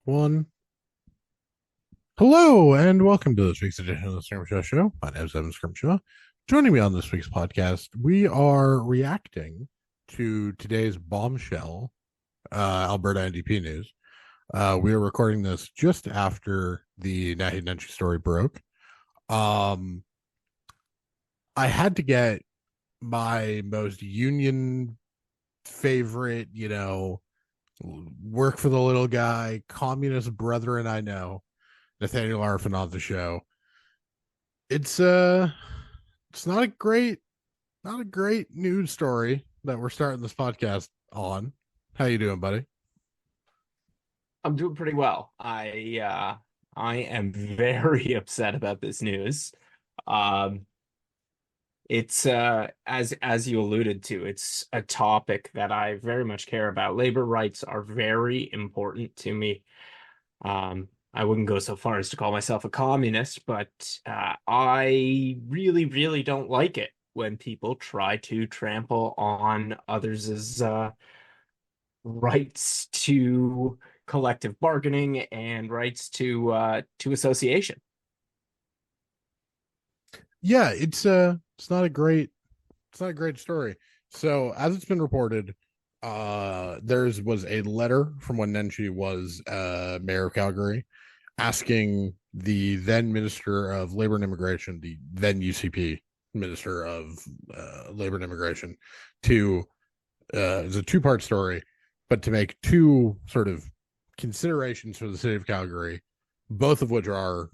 One. Hello, and welcome to this week's edition of the Skirmisher Show. My name is Evan Skirmisher. Joining me on this week's podcast, we are reacting to today's bombshell Alberta NDP news. We are recording this just after the Naheed Nenshi story broke. Um, I had to get my most union favorite, work for the little guy, communist brethren I know, Nathaniel Arfin on the show. It's it's not a great news story that we're starting this podcast on. How you doing, buddy? I'm doing pretty well. I am very upset about this news. Um it's as you alluded to, it's a topic that I very much care about. Labor rights are very important to me. I wouldn't go so far as to call myself a communist, but I really don't like it when people try to trample on others' rights to collective bargaining and rights to association. Yeah, it's not a great story. So as it's been reported, there's was a letter from when Nenshi was mayor of Calgary asking the then Minister of Labor and Immigration, the then UCP Minister of Labor and Immigration, to it's a two-part story, but to make two sort of considerations for the city of Calgary, both of which are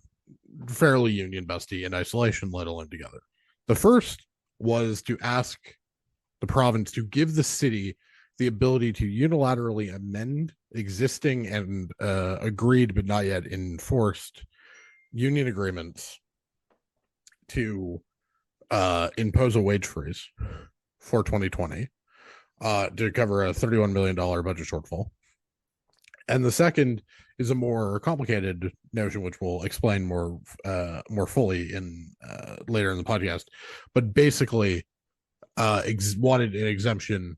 fairly union busty in isolation, let alone together. The first was to ask the province to give the city the ability to unilaterally amend existing and agreed but not yet enforced union agreements to impose a wage freeze for 2020 to cover a $31 million budget shortfall. And the second is a more complicated notion, which we'll explain more fully in later in the podcast. But basically, wanted an exemption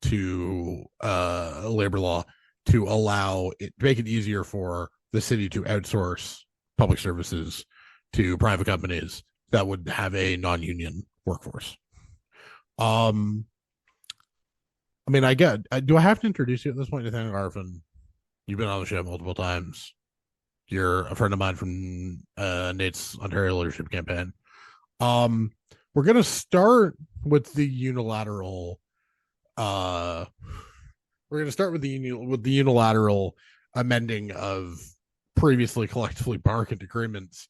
to labor law to allow it, make it easier for the city to outsource public services to private companies that would have a non-union workforce. Um, I mean, do I have to introduce you at this point, Nathaniel Arfin? You've been on the show multiple times. You're a friend of mine from Nate's Ontario leadership campaign. Um, we're gonna start with the unilateral. Uh, we're gonna start with the unilateral amending of previously collectively bargained agreements.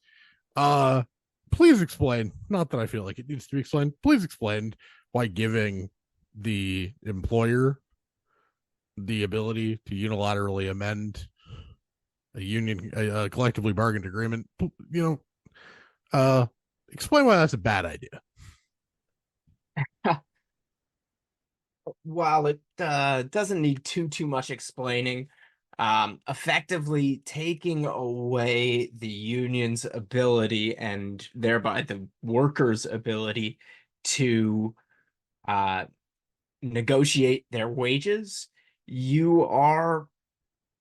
Uh, please explain. Not that I feel like it needs to be explained. Please explain why giving the employer the ability to unilaterally amend a collectively bargained agreement, uh, explain why that's a bad idea. While it doesn't need too much explaining, effectively taking away the union's ability and thereby the workers' ability to uh, negotiate their wages, you are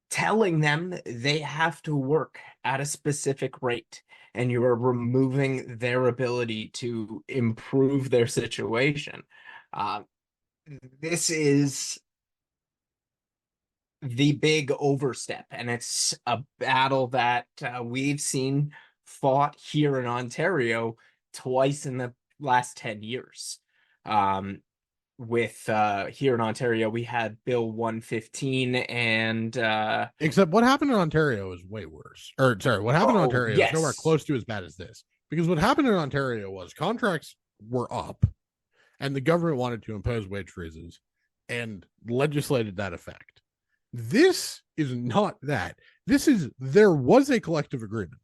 telling them they have to work at a specific rate, and you are removing their ability to improve their situation. Uh, this is the big overstep, and it's a battle that we've seen fought here in Ontario twice in the last 10 years. Um, with Here in Ontario, we had Bill 115 and Except what happened in Ontario is way worse. Or sorry, what happened in oh, Ontario is nowhere yes. close to as bad as this. Because what happened in Ontario was contracts were up, and the government wanted to impose wage freezes and legislated that effect. This is not that. This is there was a collective agreement.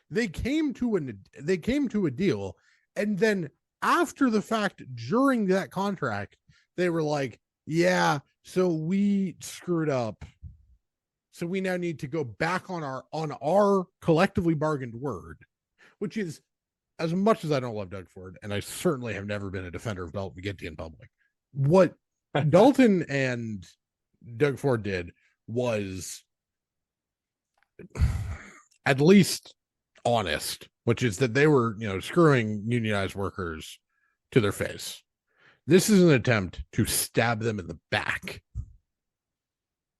They came to a deal, and then after the fact, during that contract, they were like, "Yeah, so we screwed up. So we now need to go back on our collectively bargained word," which is, as much as I don't love Doug Ford, and I certainly have never been a defender of Dalton McGuinty in public, what Dalton and Doug Ford did was at least honest, which is that they were, screwing unionized workers to their face. This is an attempt to stab them in the back.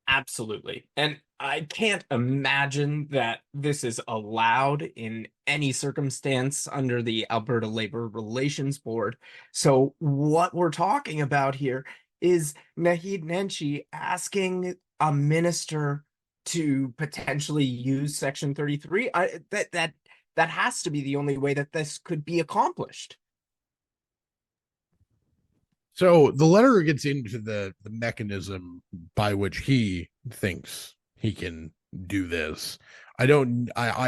Absolutely. And I can't imagine that this is allowed in any circumstance under the Alberta Labor Relations Board. So, what we're talking about here is Naheed Nenshi asking a minister to potentially use Section 33. That has to be the only way that this could be accomplished. So the letter gets into the mechanism by which he thinks he can do this. I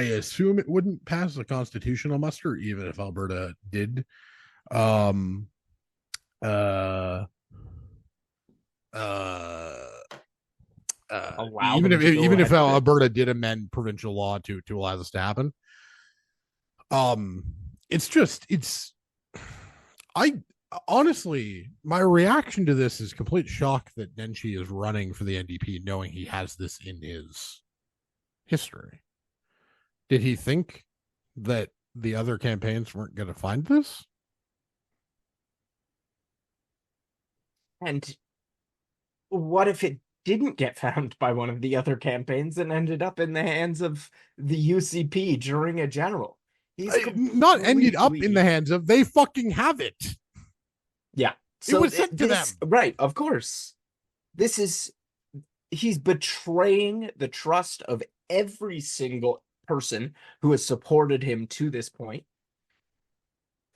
assume it wouldn't pass the constitutional muster, even if Alberta did. Um uh uh Allow even them if to go even if ahead with it. Alberta did amend provincial law to allow this to happen, um, it's I honestly, my reaction to this is complete shock that Nenshi is running for the NDP, knowing he has this in his history. Did he think that the other campaigns weren't going to find this? And what if it didn't get found by one of the other campaigns and ended up in the hands of the UCP during a general? He's Not ended up in the completely, hands of, they fucking have it. yeah. It So was sent to this, them. right, of course, this is, he's betraying the trust of every single person who has supported him to this point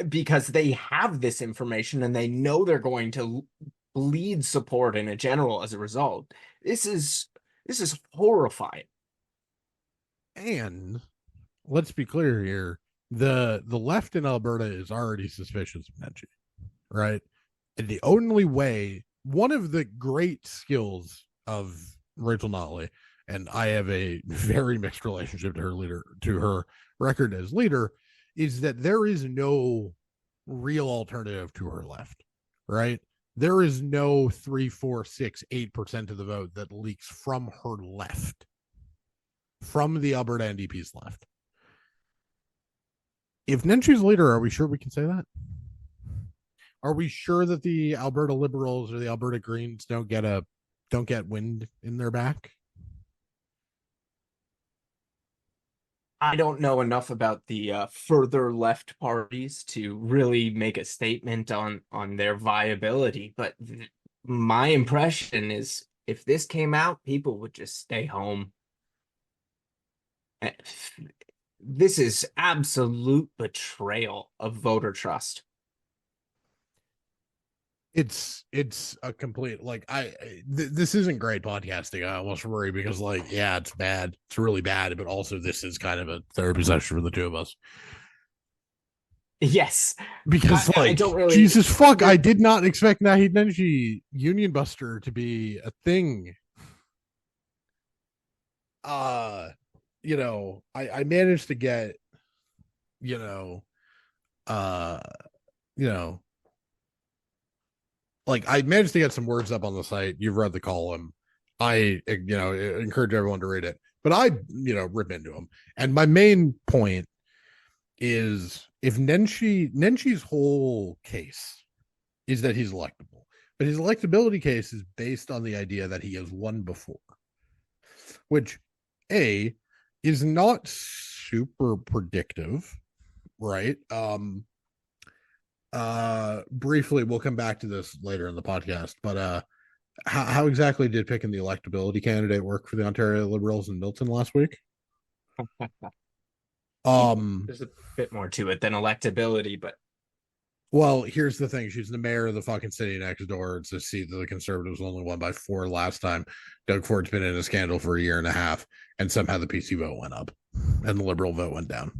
because they have this information and they know they're going to bleed support in a general as a result. This is horrifying. And let's be clear here. The left in Alberta is already suspicious of Nenshi, right? And the only way, one of the great skills of Rachel Notley, and I have a very mixed relationship to her record as leader, is that there is no real alternative to her left, right? There is no 3, 4, 6, 8% of the vote that leaks from her left, from the Alberta NDP's left. If Nenshi's leader, are we sure we can say that? Are we sure that the Alberta Liberals or the Alberta Greens don't get wind in their back? I don't know enough about the further left parties to really make a statement on their viability, but my impression is if this came out, people would just stay home. Eh, This is absolute betrayal of voter trust. It's a complete, like, this isn't great podcasting. I almost worry because, like, yeah, it's bad, it's really bad, but also this is kind of a therapy session for the two of us, Yes, because, I don't like, really. Jesus fuck, I did not expect Naheed Nenshi Union Buster to be a thing. uh I managed to get, you know uh you know like, I managed to get some words up on the site. You've read the column. I encourage everyone to read it, but I rip into them. And my main point is, if Nenshi's whole case is that he's electable, but his electability case is based on the idea that he has won before, which, a, is not super predictive, right? Briefly, we'll come back to this later in the podcast, but how exactly did picking the electability candidate work for the Ontario Liberals in Milton last week? um There's a bit more to it than electability, but well, here's the thing: she's the mayor of the fucking city next door. It's a seat that the Conservatives only won by 4 last time. Doug Ford's been in a scandal for a year and a half, and somehow the PC vote went up and the Liberal vote went down.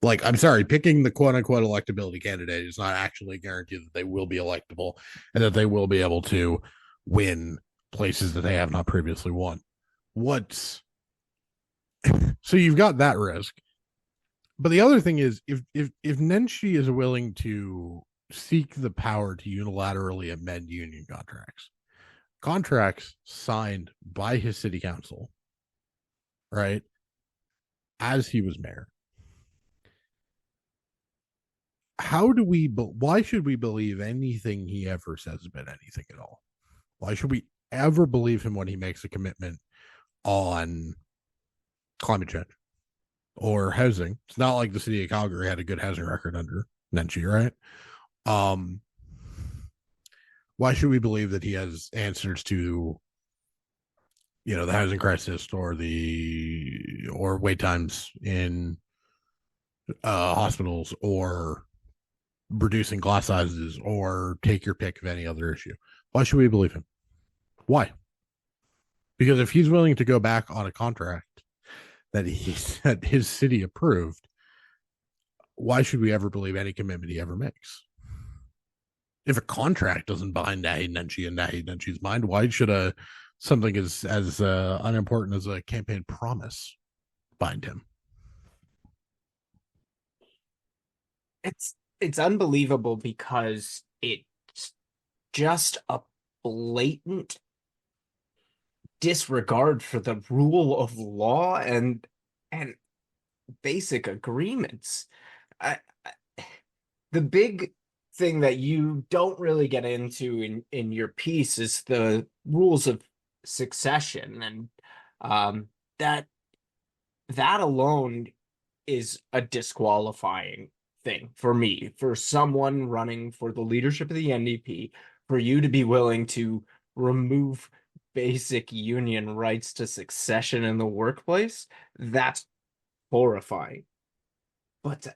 Like, I'm sorry, picking the quote unquote electability candidate is not actually a guarantee that they will be electable and that they will be able to win places that they have not previously won. What's So you've got that risk. But the other thing is, if Nenshi is willing to seek the power to unilaterally amend union contracts, contracts signed by his city council, right? As he was mayor. Why should we believe anything he ever says about anything at all? Why should we ever believe him when he makes a commitment on climate change or housing? It's not like the city of Calgary had a good housing record under Nenshi, right? Um, why should we believe that he has answers to the housing crisis or wait times in hospitals or reducing class sizes or take your pick of any other issue? Why should we believe him? Why? Because if he's willing to go back on a contract that he said his city approved, why should we ever believe any commitment he ever makes? If a contract doesn't bind Naheed Nenshi and Naheed Nenshi's mind, why should something as unimportant as a campaign promise bind him? It's unbelievable because it's just a blatant disregard for the rule of law and basic agreements. I, the big thing that you don't really get into in your piece is the rules of succession, and that alone is a disqualifying thing for me, for someone running for the leadership of the NDP, for you to be willing to remove basic union rights to succession in the workplace. That's horrifying. But to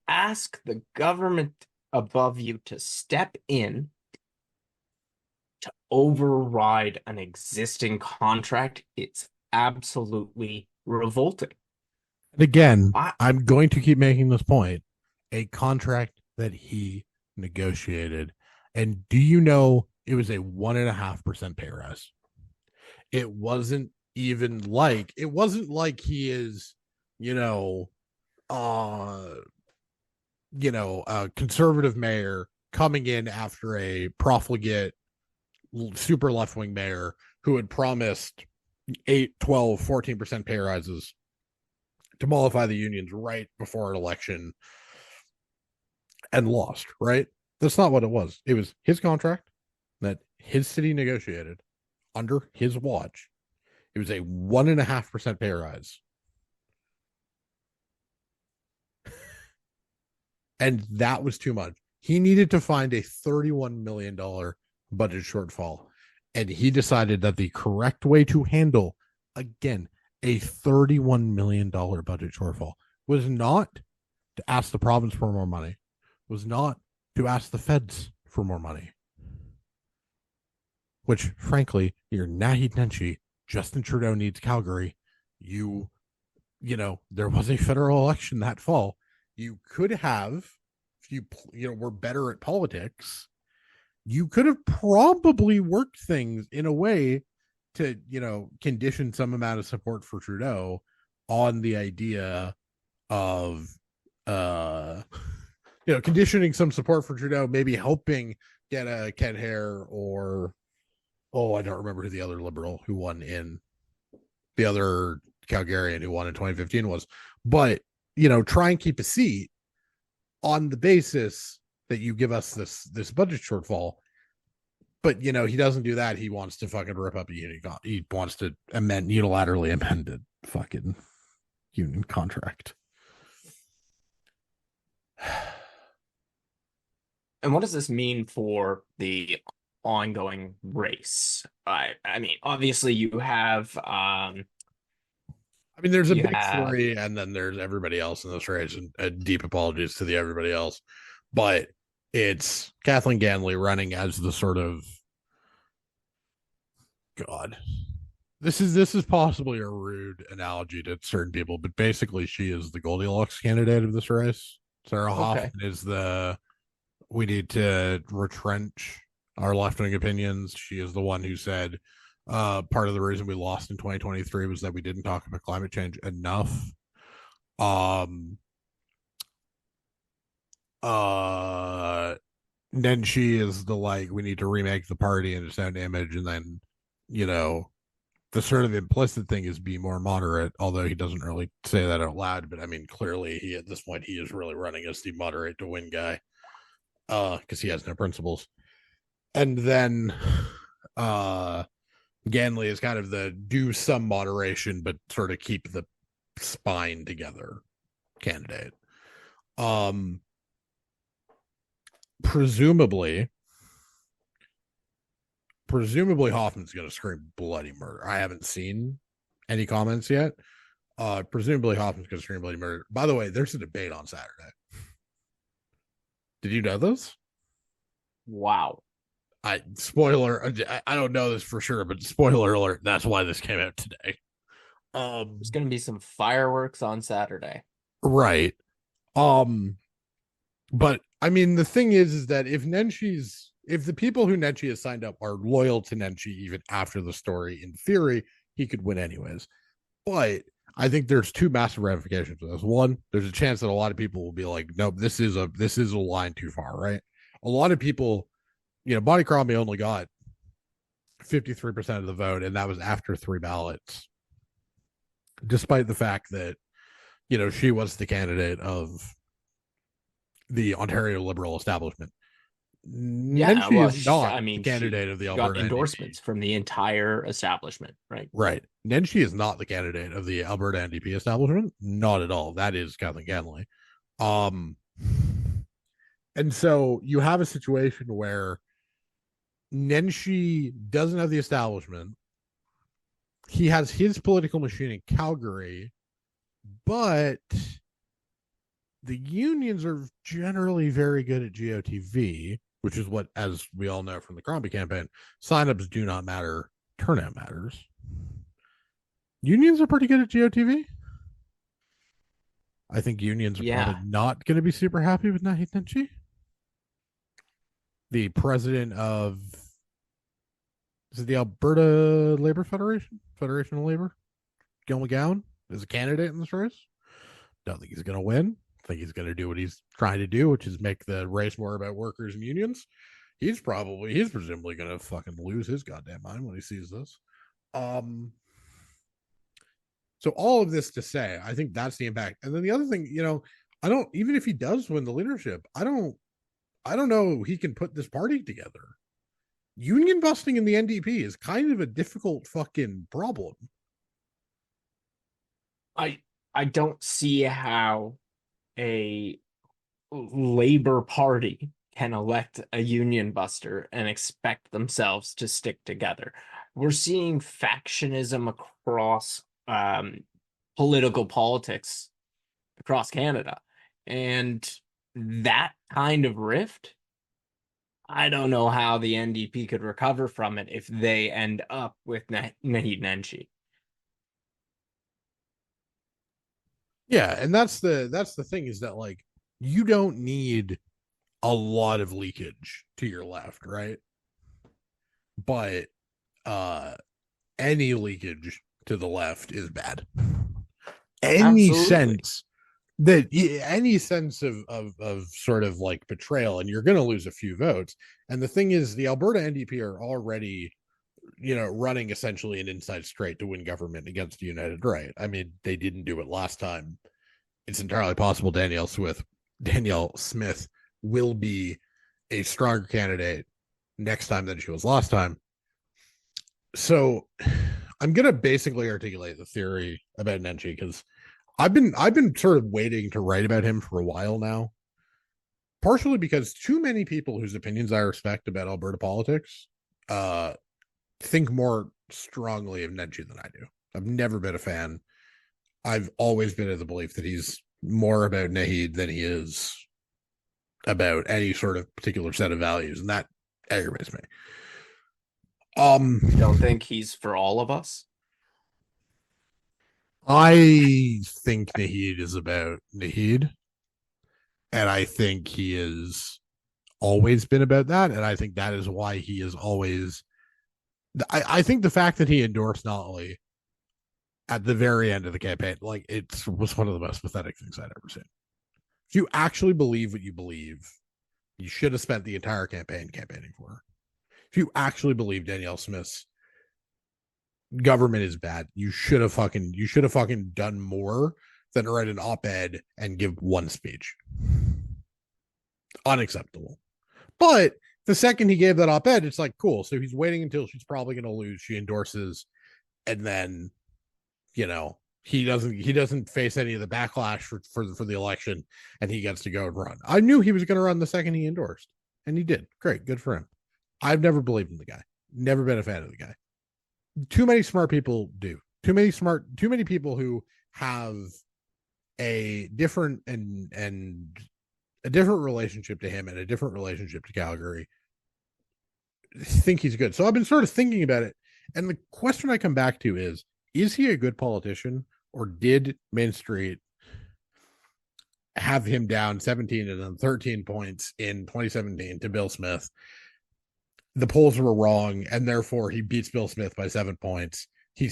ask the government above you to step in to override an existing contract, it's absolutely revolting. And again, I, I'm going to keep making this point: a contract that he negotiated. And do you know it was a 1.5% pay rise? It wasn't like he is, you know, uh, a conservative mayor coming in after a profligate, super left wing mayor who had promised 8, 12, 14% pay rises to mollify the unions right before an election and lost, right? That's not what it was. It was his contract that his city negotiated under his watch. It was a 1.5% pay rise. And that was too much. He needed to find a $31 million budget shortfall. And he decided that the correct way to handle, again, a $31 million budget shortfall was not to ask the province for more money, was not to ask the feds for more money. Which, frankly, you're Naheed Nenshi. Justin Trudeau needs Calgary. There was a federal election that fall. You could have, if were better at politics, you could have probably worked things in a way to, condition some amount of support for Trudeau on the idea of, conditioning some support for Trudeau, maybe helping get a Ken Hare or, I don't remember who the other liberal who won in the other Calgarian who won in 2015 was, but, try and keep a seat on the basis that you give us this budget shortfall. But he doesn't do that. He wants to fucking rip up a union. He wants to unilaterally amend a fucking union contract. and what does this mean for the ongoing race? I mean, obviously you have there's a you big have three, and then there's everybody else in this race, and deep apologies to the everybody else. But it's Kathleen Ganley running as the sort of, God, this is possibly a rude analogy to certain people, but basically she is the Goldilocks candidate of this race. Sarah okay. Hoffman is we need to retrench our left wing opinions. She is the one who said part of the reason we lost in 2023 was that we didn't talk about climate change enough. Um, Nenshi is the like we need to remake the party in its own image, and then you know the sort of implicit thing is be more moderate, although he doesn't really say that out loud. But I mean, clearly he at this point he is really running as the moderate to win guy, because he has no principles. And then uh Ganley is kind of the do some moderation but sort of keep the spine together candidate. Um presumably presumably Hoffman's going to scream bloody murder. I haven't seen any comments yet. Presumably Hoffman's going to scream bloody murder. By the way, there's a debate on Saturday. Did you know this? Wow. I spoiler. I don't know this for sure, but spoiler alert. That's why this came out today. There's going to be some fireworks on Saturday. Right. Um, but I mean, the thing is that if the people who Nenshi has signed up are loyal to Nenshi even after the story, in theory, he could win anyways. But I think there's two massive ramifications for this. One, there's a chance that a lot of people will be like, nope, this is a line too far, right? A lot of people, Bonnie Crombie only got 53% of the vote, and that was after 3 ballots, despite the fact that, she was the candidate of the Ontario Liberal establishment. Yeah, Nenshi well, is not I the mean, candidate of the she got Alberta NDP. endorsements from the entire establishment, right? Right. Nenshi is not the candidate of the Alberta NDP establishment. Not at all. That is Kathleen Ganley. Um, and so you have a situation where Nenshi doesn't have the establishment. He has his political machine in Calgary, but the unions are generally very good at GOTV, which is what, as we all know from the Crombie campaign, signups do not matter, turnout matters. Unions are pretty good at GOTV. I think unions are probably Yeah. not going to be super happy with Naheed Nenshi, the president of, is it the Alberta Labor Federation of Labor? Gil McGowan is a candidate in this race. Don't think he's going to win. I think he's going to do what he's trying to do, which is make the race more about workers and unions. He's presumably going to fucking lose his goddamn mind when he sees this. Um, so all of this to say, I think that's the impact. And then the other thing, I don't, even if he does win the leadership, I don't know he can put this party together. Union busting in the NDP is kind of a difficult fucking problem. I I don't see how a Labor Party can elect a union buster and expect themselves to stick together. We're seeing factionism across political politics across Canada. And that kind of rift, I don't know how the NDP could recover from it if they end up with Naheed Nenshi. Yeah, and that's the thing is that like you don't need a lot of leakage to your left, right? But uh any leakage to the left is bad. Any Absolutely. sense that any sense of sort of like betrayal, and you're going to lose a few votes. And the thing is, the Alberta NDP are already, running essentially an inside straight to win government against the United Right. I mean, they didn't do it last time. It's entirely possible Danielle Smith will be a stronger candidate next time than she was last time. So I'm gonna basically articulate the theory about Nenshi because I've been sort of waiting to write about him for a while now. Partially because too many people whose opinions I respect about Alberta politics uh think more strongly of Nenshi than I do. I've never been a fan. I've always been of the belief that he's more about Naheed than he is about any sort of particular set of values, and that aggravates me. You don't think he's for all of us? I think Naheed is about Naheed, and I think he has always been about that, and I think that is why he is always. I think the fact that he endorsed Notley at the very end of the campaign, like it was one of the most pathetic things I'd ever seen. If you actually believe what you believe, You should have spent the entire campaign campaigning for her. If you actually believe Danielle Smith's government is bad, you should have fucking done more than write an op-ed and give one speech. Unacceptable. But the second he gave that op-ed, it's like cool. So he's waiting until she's probably going to lose. She endorses, and then he doesn't face any of the backlash for the election, and he gets to go and run. I knew he was going to run the second he endorsed, and he did. Great, good for him. I've never believed in the guy. Never been a fan of the guy. Too many smart people do. Too many people who have a different and a different relationship to him and a different relationship to Calgary think he's good. So I've been sort of thinking about it. And the question I come back to is he a good politician, or did Main Street have him down 17 and then 13 points in 2017 to Bill Smith? The polls were wrong, and therefore he beats Bill Smith by 7 points. He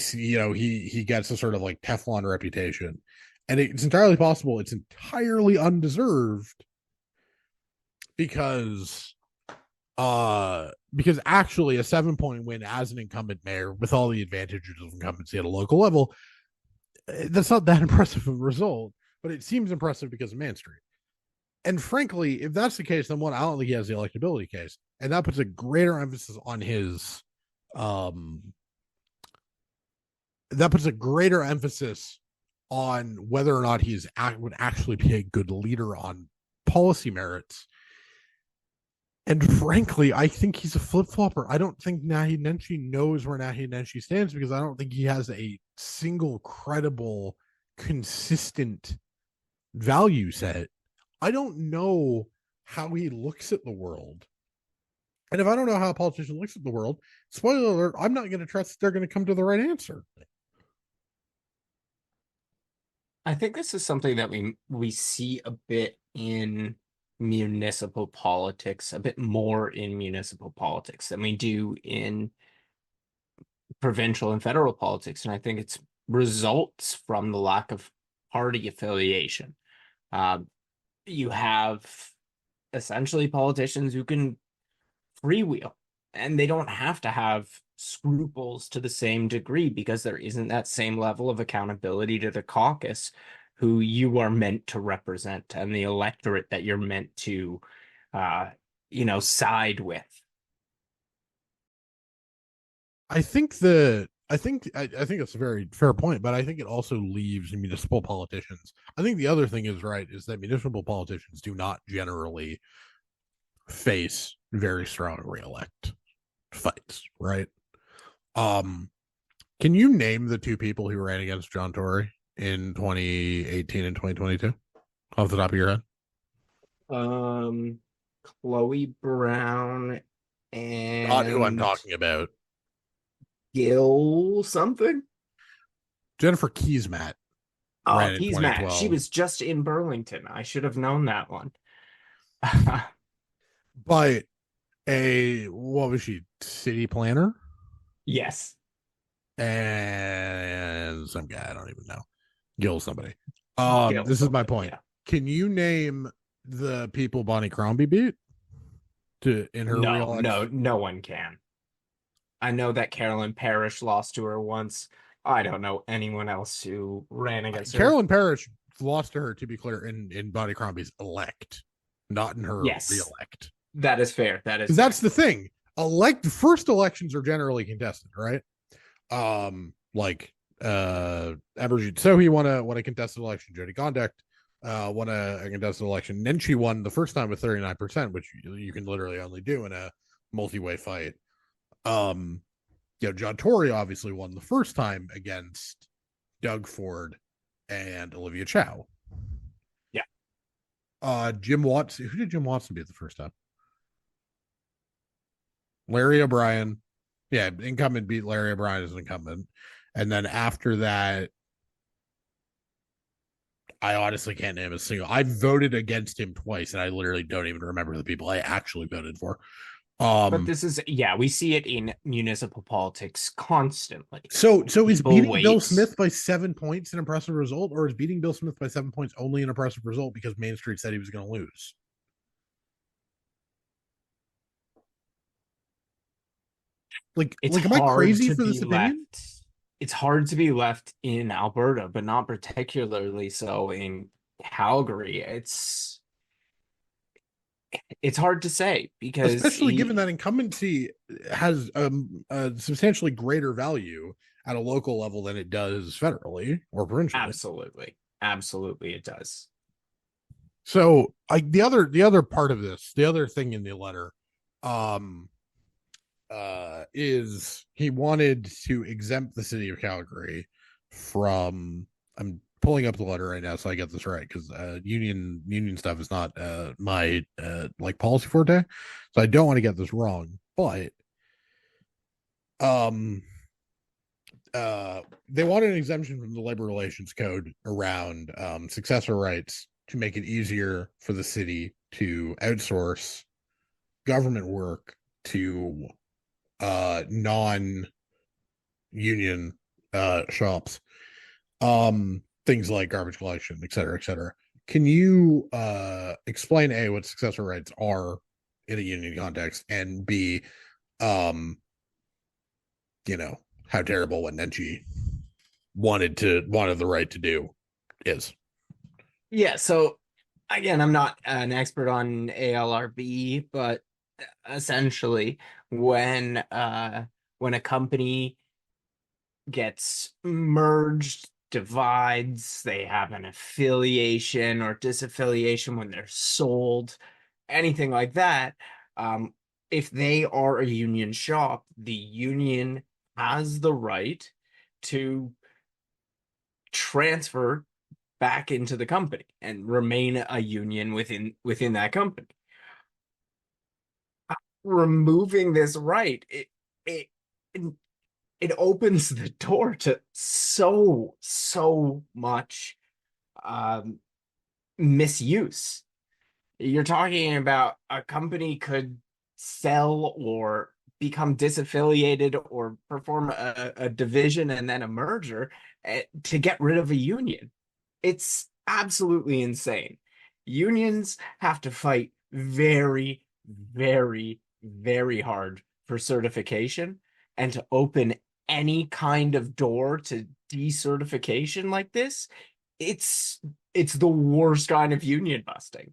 gets a sort of like Teflon reputation. And it's entirely possible it's entirely undeserved because actually a 7 point win as an incumbent mayor with all the advantages of incumbency at a local level, that's not that impressive of a result, but it seems impressive because of Main Street. And frankly, if that's the case, then one, I don't think he has the electability case, and that puts a greater emphasis on his whether or not would actually be a good leader on policy merits. And frankly, I think he's a flip flopper. I don't think Naheed Nenshi knows where Naheed Nenshi stands, because I don't think he has a single credible, consistent value set. I don't know how he looks at the world. And if I don't know how a politician looks at the world, spoiler alert, I'm not going to trust they're going to come to the right answer. I think this is something that we see a bit in municipal politics, a bit more in municipal politics than we do in provincial and federal politics. And I think it's results from the lack of party affiliation. You have essentially politicians who can freewheel, and they don't have to have scruples to the same degree because there isn't that same level of accountability to the caucus who you are meant to represent and the electorate that you're meant to side with. I think it's a very fair point, but I think it also leaves municipal politicians. I think the other thing is that municipal politicians do not generally face very strong reelect fights, right? Can you name the two people who ran against John Tory in 2018 and 2022 off the top of your head? Chloe Brown Not who I'm and talking about. Gil something. Jennifer Keesmaat Oh, ran in he's mad. She 2012. was just in Burlington. I should have known that one. But what was she? City planner? Yes. And some guy I don't even know. Gil somebody. Gil This is my something, point. yeah. Can you name the people Bonnie Crombie beat in her reelection? No one can. I know that Carolyn Parrish lost to her once. I don't know anyone else who ran against her. Carolyn Parrish lost to her, to be clear, in Bonnie Crombie's elect, not in her reelect. That is fair. That's the thing. First elections are generally contested, right? Aberjeet Sohi won a contested election. Jody Conduct won a contested election. Then she won the first time with 39%, which you can literally only do in a multi-way fight. John Tory obviously won the first time against Doug Ford and Olivia Chow. Yeah. Jim Watson. Who did Jim Watson beat the first time? Larry O'Brien. Yeah, incumbent beat Larry O'Brien as an incumbent. And then after that, I honestly can't name a single. I voted against him twice, and I literally don't even remember the people I actually voted for. But this is, we see it in municipal politics constantly. So is beating Bill Smith by 7 points an impressive result, or is beating Bill Smith by 7 points only an impressive result because Main Street said he was going to lose? It's am I hard crazy to for be this opinion? left. It's hard to be left in Alberta, but not particularly so in Calgary. It's hard to say because Especially given that incumbency has a substantially greater value at a local level than it does federally or provincially. absolutely, absolutely it does. So, the other part of this, the other thing in the letter, um, is he wanted to exempt the city of Calgary from. I'm pulling up the letter right now so I get this right because union stuff is not my like policy forte, so I don't want to get this wrong. But um they wanted an exemption from the labor relations code around successor rights to make it easier for the city to outsource government work to non union shops, things like garbage collection, et cetera, et cetera. Can you explain a what successor rights are in a union context, and b um how terrible what Nenshi wanted the right to do is? Yeah, so again, I'm not an expert on ALRB, but essentially when a company gets merged, divides, they have an affiliation or disaffiliation when they're sold, anything like that. Um, if they are a union shop, the union has the right to transfer back into the company and remain a union within that company. Removing this right, it it opens the door to so much um, misuse. You're talking about a company could sell or become disaffiliated or perform a division and then a merger to get rid of a union. It's absolutely insane. Unions have to fight very, very, very hard for certification and to open any kind of door to decertification like this. It's it's the worst kind of union busting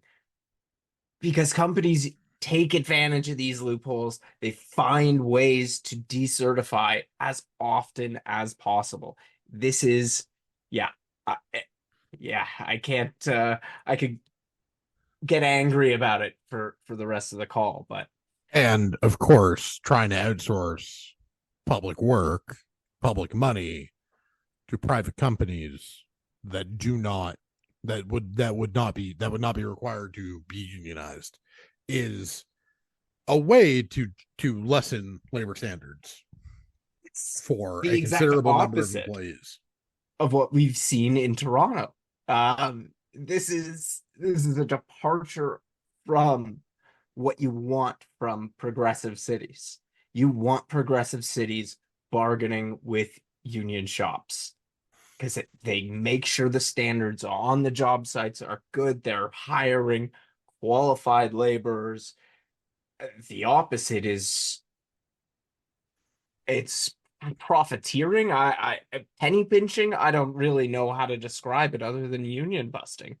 because companies take advantage of these loopholes. They find ways to decertify as often as possible. This is, yeah, I, yeah, I can't. I could get angry about it for the rest of the call, but And of course, trying to outsource public work, public money to private companies that do not that would not be required to be unionized is a way to lessen labor standards it's for the a exact considerable number of opposite employees. of what we've seen in Toronto. This is a departure from what you want from progressive cities. You want progressive cities bargaining with union shops because they make sure the standards on the job sites are good. They're hiring qualified laborers. The opposite is it's profiteering. I penny pinching. I don't really know how to describe it other than union busting.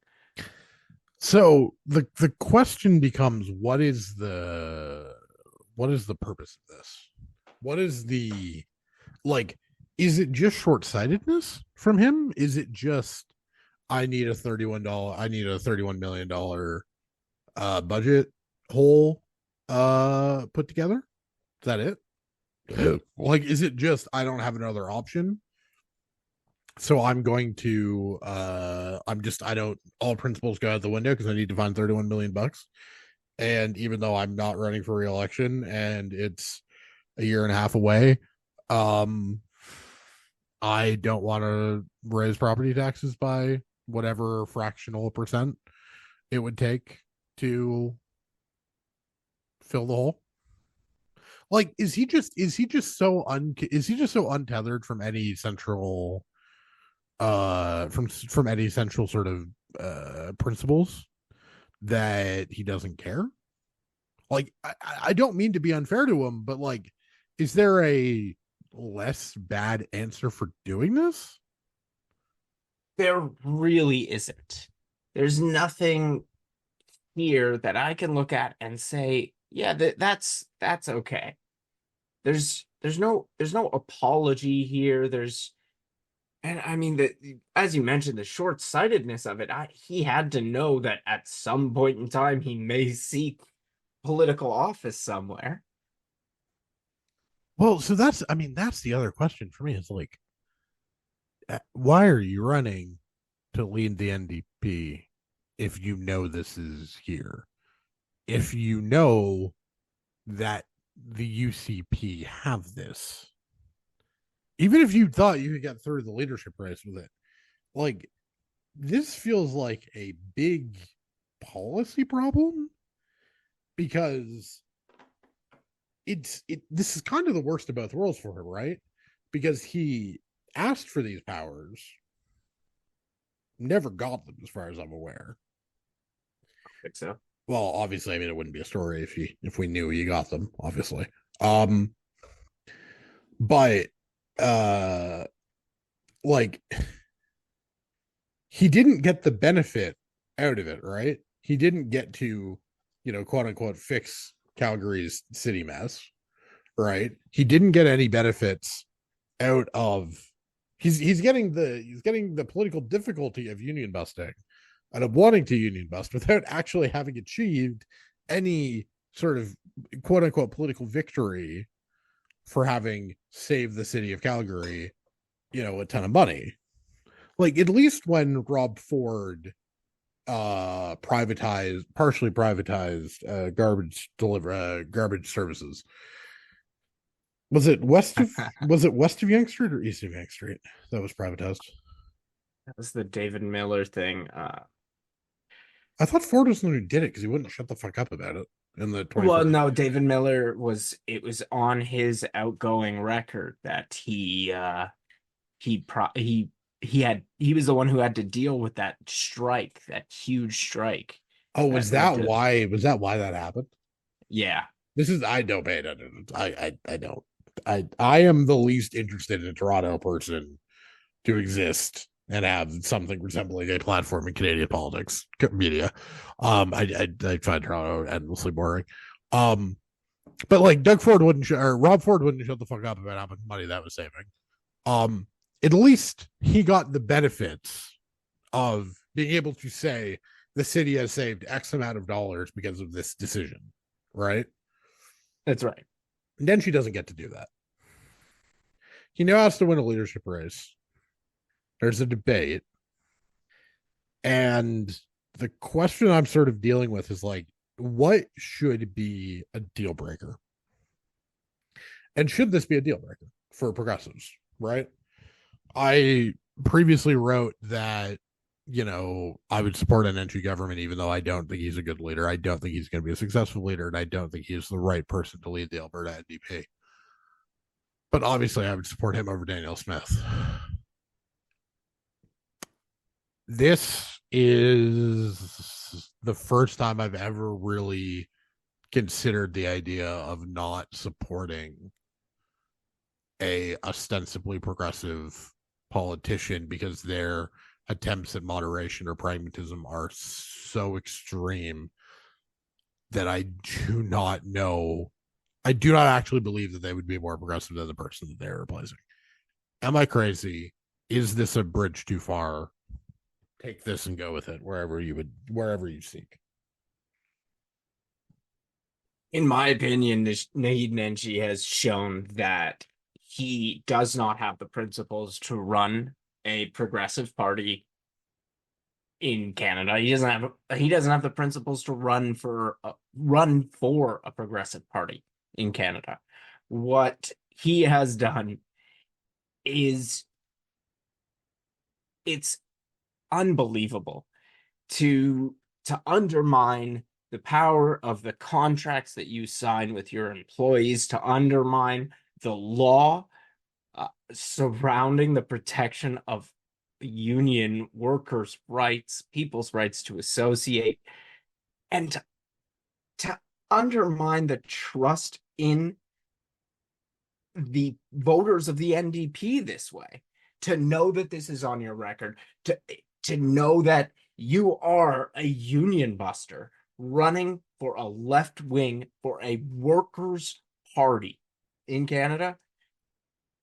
So the question becomes, what is the purpose of this? What is the like? Is it just short sightedness from him? Is it just I need a $31 million budget hole put together? Is that it? Like, is it just I don't have another option? So I'm going to I don't all principles go out the window because I need to find 31 million bucks. And even though I'm not running for reelection and it's a year and a half away, um I don't want to raise property taxes by whatever fractional percent it would take to fill the hole. Like, is he just so untethered from any central from any central sort of principles that he doesn't care? Like, I don't mean to be unfair to him, but like, is there a less bad answer for doing this? There really isn't. There's nothing here that I can look at and say, yeah, that's okay. There's no apology here. And I mean that, as you mentioned, the short-sightedness of it. He had to know that at some point in time he may seek political office somewhere. Well, so that's, I mean, that's the other question for me is like, why are you running to lead the NDP if you know this is here? If you know that the UCP have this, even if you thought you could get through the leadership race with it, like this feels like a big policy problem because this is kind of the worst of both worlds for him, right? Because he asked for these powers, never got them, as far as I'm aware. I think so. Well, obviously, I mean, it wouldn't be a story if we knew he got them, obviously. Um, but uh, like he didn't get the benefit out of it, right? He didn't get to, quote unquote, fix Calgary's city mess, right? He didn't get any benefits out of he's getting the political difficulty of union busting and of wanting to union bust without actually having achieved any sort of quote unquote political victory for having saved the city of Calgary, a ton of money. Like at least when Rob Ford partially privatized garbage services. Was it west of Yonge Street or east of Yonge Street that was privatized? That was the David Miller thing. I thought Ford was the one who did it because he wouldn't shut the fuck up about it in the Well, 2014. no, David Miller it was on his outgoing record that he was the one who had to deal with that strike, that huge strike Oh, that was led that to, why? Was that why that happened? yeah, This is I don't pay attention. I don't. I am the least interested in a Toronto person to exist and have something resembling a platform in Canadian politics media. I find Toronto endlessly boring. Um, but like Doug Ford wouldn't or Rob Ford wouldn't shut the fuck up about how much money that was saving. Um, at least he got the benefits of being able to say the city has saved X amount of dollars because of this decision, right? that's right. And then she doesn't get to do that. He now has to win a leadership race. There's a debate. And the question I'm sort of dealing with is like, what should be a deal breaker? And should this be a deal breaker for progressives, right? I previously wrote that, I would support an Nenshi government, even though I don't think he's a good leader. I don't think he's going to be a successful leader, and I don't think he's the right person to lead the Alberta NDP. But obviously, I would support him over Daniel Smith. This is the first time I've ever really considered the idea of not supporting a ostensibly progressive politician because their attempts at moderation or pragmatism are so extreme that I do not know. I do not actually believe that they would be more progressive than the person that they're replacing. Am I crazy? Is this a bridge too far? Take this and go with it wherever you seek. In my opinion, Naheed Nenshi has shown that he does not have the principles to run a progressive party in Canada. He doesn't have the principles to run for a progressive party in Canada. What he has done is it's unbelievable to undermine the power of the contracts that you sign with your employees, to undermine the law surrounding the protection of union workers' rights, people's rights to associate, and to undermine the trust in the voters of the NDP this way, to know that this is on your record, to know that you are a union buster running for a left wing for a workers' party in Canada,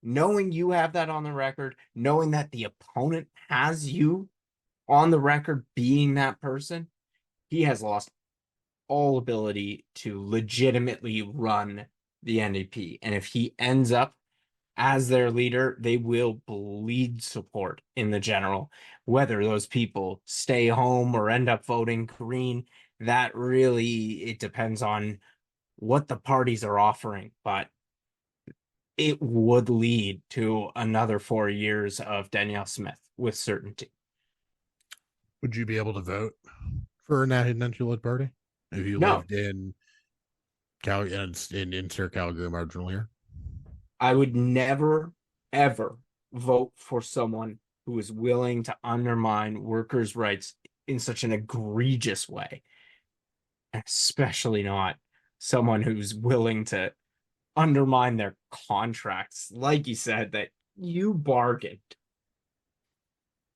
knowing you have that on the record, knowing that the opponent has you on the record being that person, he has lost all ability to legitimately run the NDP. And if he ends up as their leader, they will bleed support in the general. Whether those people stay home or end up voting Green, that really, it depends on what the parties are offering. But it would lead to another 4 years of Danielle Smith with certainty. Would you be able to vote for a Naheed Nenshi party if you No, lived in in insert Calgary marginal here? I would never, ever vote for someone who is willing to undermine workers' rights in such an egregious way, especially not someone who's willing to undermine their contracts, like you said, that you bargained,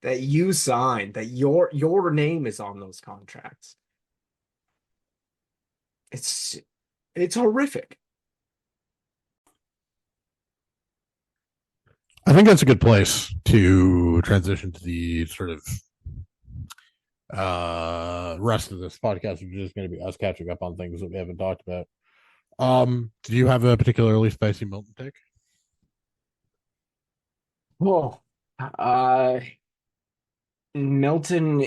that you signed, that your name is on those contracts. It's it's horrific. I think that's a good place to transition to the sort of rest of this podcast, which is just going to be us catching up on things that we haven't talked about. Do you have a particularly spicy Milton take? Oh, Milton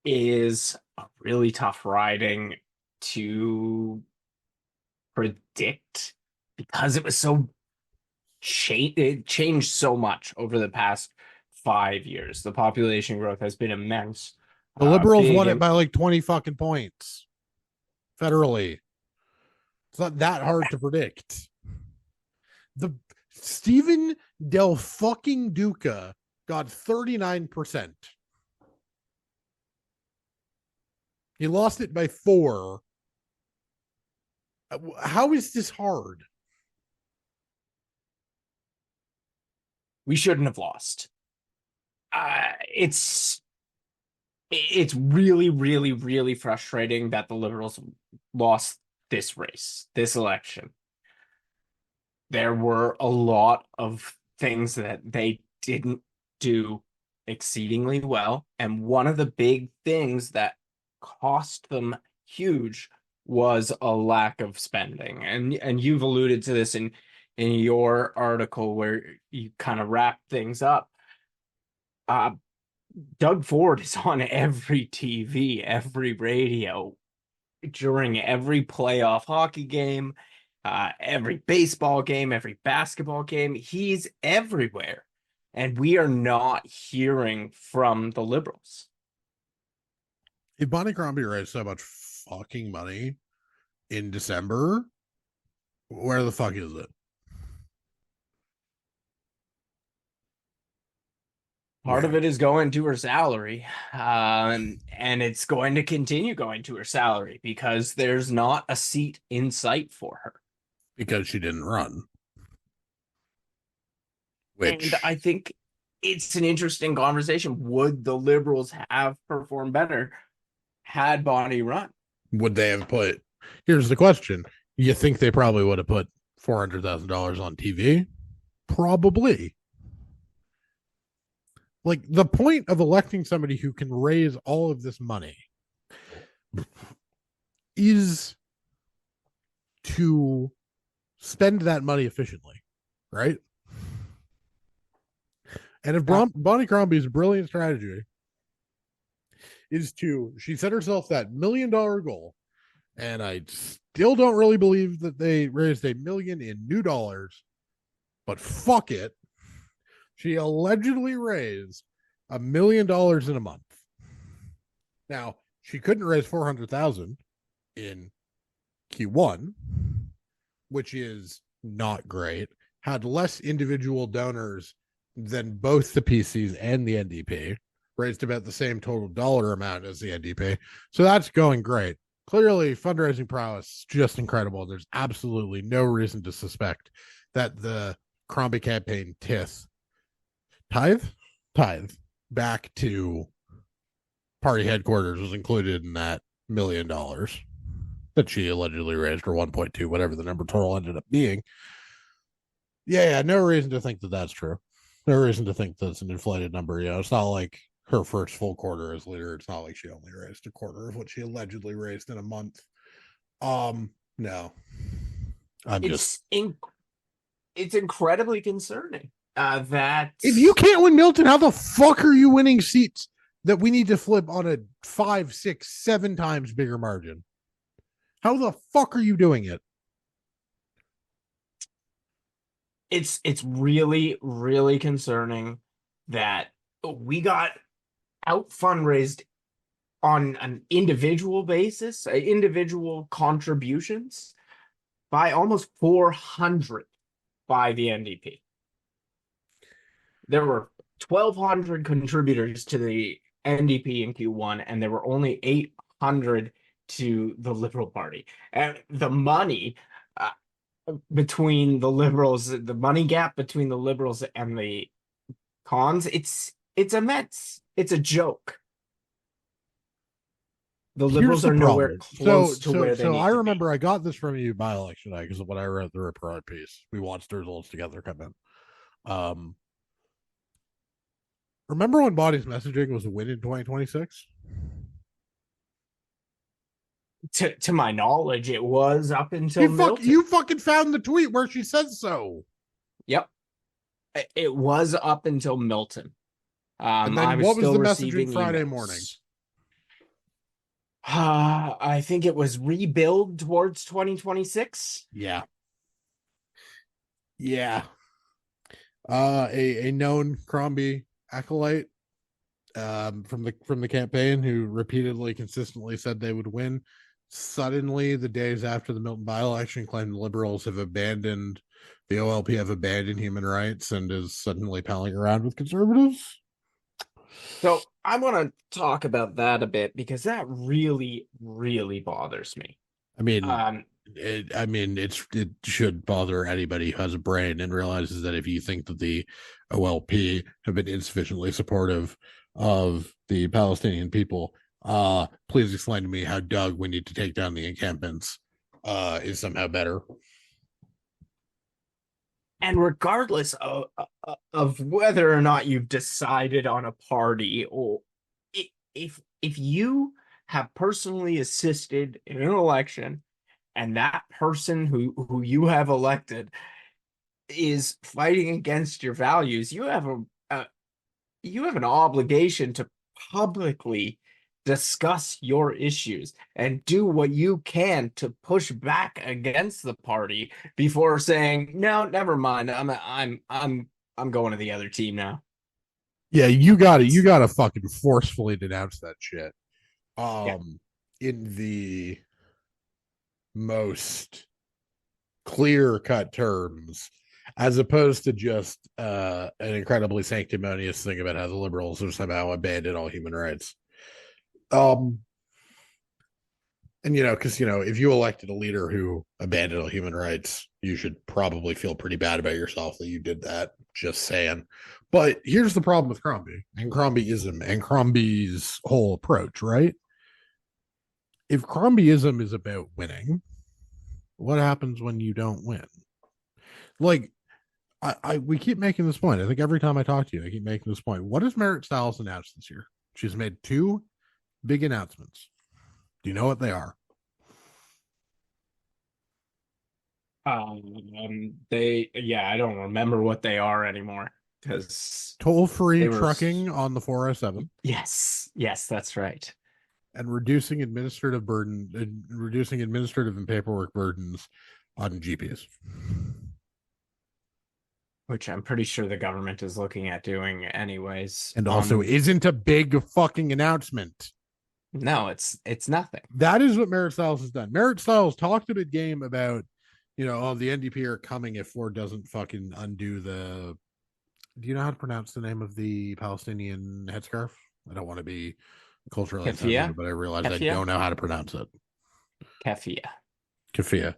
is a really tough riding to predict because it was so it changed so much over the past 5 years. The population growth has been immense. The Liberals Big won it by like 20 fucking points federally. It's not that hard to predict. The Stephen Del fucking Duca got 39%. He lost it by 4. How is this hard? We shouldn't have lost. It's really, really, really frustrating that the Liberals lost this race, this election. There were a lot of things that they didn't do exceedingly well. And one of the big things that cost them huge was a lack of spending. And you've alluded to this in your article where you kind of wrap things up. Doug Ford is on every TV, every radio, during every playoff hockey game, every baseball game, every basketball game. He's everywhere. And we are not hearing from the Liberals. If Bonnie Crombie raised so much fucking money in December, where the fuck is it? Part of it is going to her salary, and it's going to continue going to her salary because there's not a seat in sight for her. Because she didn't run. Which, And I think it's an interesting conversation. Would the Liberals have performed better had Bonnie run? would they have put? Here's the question: you think they probably would have put $400,000 on TV? Probably. Like, the point of electing somebody who can raise all of this money is to spend that money efficiently, right? And if Bonnie Crombie's brilliant strategy is she set herself that $1 million goal, and I still don't really believe that they raised $1 million in new dollars, but fuck it. She allegedly raised $1 million in a month. Now, she couldn't raise 400,000 in Q1, which is not great. Had less individual donors than both the PCs and the NDP. Raised about the same total dollar amount as the NDP. So that's going great. Clearly, fundraising prowess just incredible. There's absolutely no reason to suspect that the Crombie campaign tithe tithe back to party headquarters was included in that $1 million that she allegedly raised, or 1.2, whatever the number total ended up being. Yeah, no reason to think that that's true. No reason to think that's an inflated number. It's not like her first full quarter as leader. It's not like she only raised a quarter of what she allegedly raised in a month. No, I'm just. It's incredibly concerning that If you can't win Milton, how the fuck are you winning seats that we need to flip on a 5, 6, 7 times bigger margin? How the fuck are you doing it? it's really, really concerning that we got out fundraised on an individual basis, individual contributions by almost 400 by the NDP. There were 1,200 contributors to the NDP in Q1, and there were only 800 to the Liberal Party. And the money between the Liberals, the money gap between the Liberals and the cons, it's immense. It's a joke. The Liberals are nowhere close to where they need to be. I remember I got this from you by election night because of when I wrote the report piece. We watched the results together come in. Remember when Body's messaging was a win in 2026? To my knowledge, it was up until Milton. You fucking found the tweet where she says so. Yep. It was up until Milton. And then what was the messaging Friday morning? I think it was rebuild towards 2026. Yeah. A known Crombie acolyte from the campaign who repeatedly, consistently said they would win. Suddenly, the days after the Milton by-election, claimed the Liberals have abandoned, the OLP have abandoned human rights and is suddenly palling around with Conservatives. So I want to talk about that a bit because that really, really bothers me. I mean, it should bother anybody who has a brain and realizes that if you think that the OLP have been insufficiently supportive of the Palestinian people, please explain to me how Doug, we need to take down the encampments, is somehow better. And regardless of whether or not you've decided on a party, or if you have personally assisted in an election and that person who you have elected is fighting against your values, you have an obligation to publicly discuss your issues and do what you can to push back against the party before saying, no, never mind, I'm going to the other team now. Yeah, you gotta fucking forcefully denounce that shit. In the most clear-cut terms, as opposed to just an incredibly sanctimonious thing about how the Liberals have somehow abandoned all human rights. And because if you elected a leader who abandoned all human rights, you should probably feel pretty bad about yourself that you did that. Just saying. But here's the problem with Crombie and Crombieism and Crombie's whole approach, right? If Crombieism is about winning, what happens when you don't win? Like, we keep making this point. I think every time I talk to you, I keep making this point. What has Merritt Stiles announced this year? She's made 2 big announcements. Do you know what they are? I don't remember what they are anymore because toll-free trucking on the 407. Yes, that's right. And reducing administrative and paperwork burdens on GPs. Which I'm pretty sure the government is looking at doing anyways. And also isn't a big fucking announcement. No, it's nothing. That is what Merritt Stiles has done. Merritt Stiles talked a bit game about, the NDP are coming if Ford doesn't fucking undo the. Do you know how to pronounce the name of the Palestinian headscarf? I don't want to be culturally insensitive, but I realize I don't know how to pronounce it. Keffiyeh. Keffiyeh.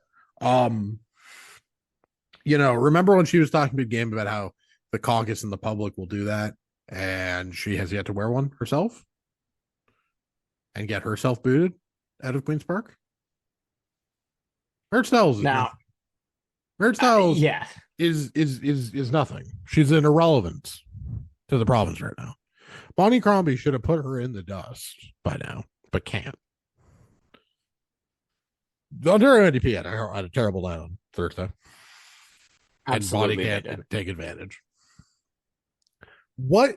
Remember when she was talking big game about how the caucus and the public will do that, and she has yet to wear one herself and get herself booted out of Queen's Park? Her styles is Now, nothing. Her styles yeah. is nothing. She's an irrelevance to the province right now. Bonnie Crombie should have put her in the dust by now, but can't. The Ontario NDP had a terrible night on Thursday, and Bonnie Absolutely they can't did. take advantage. What,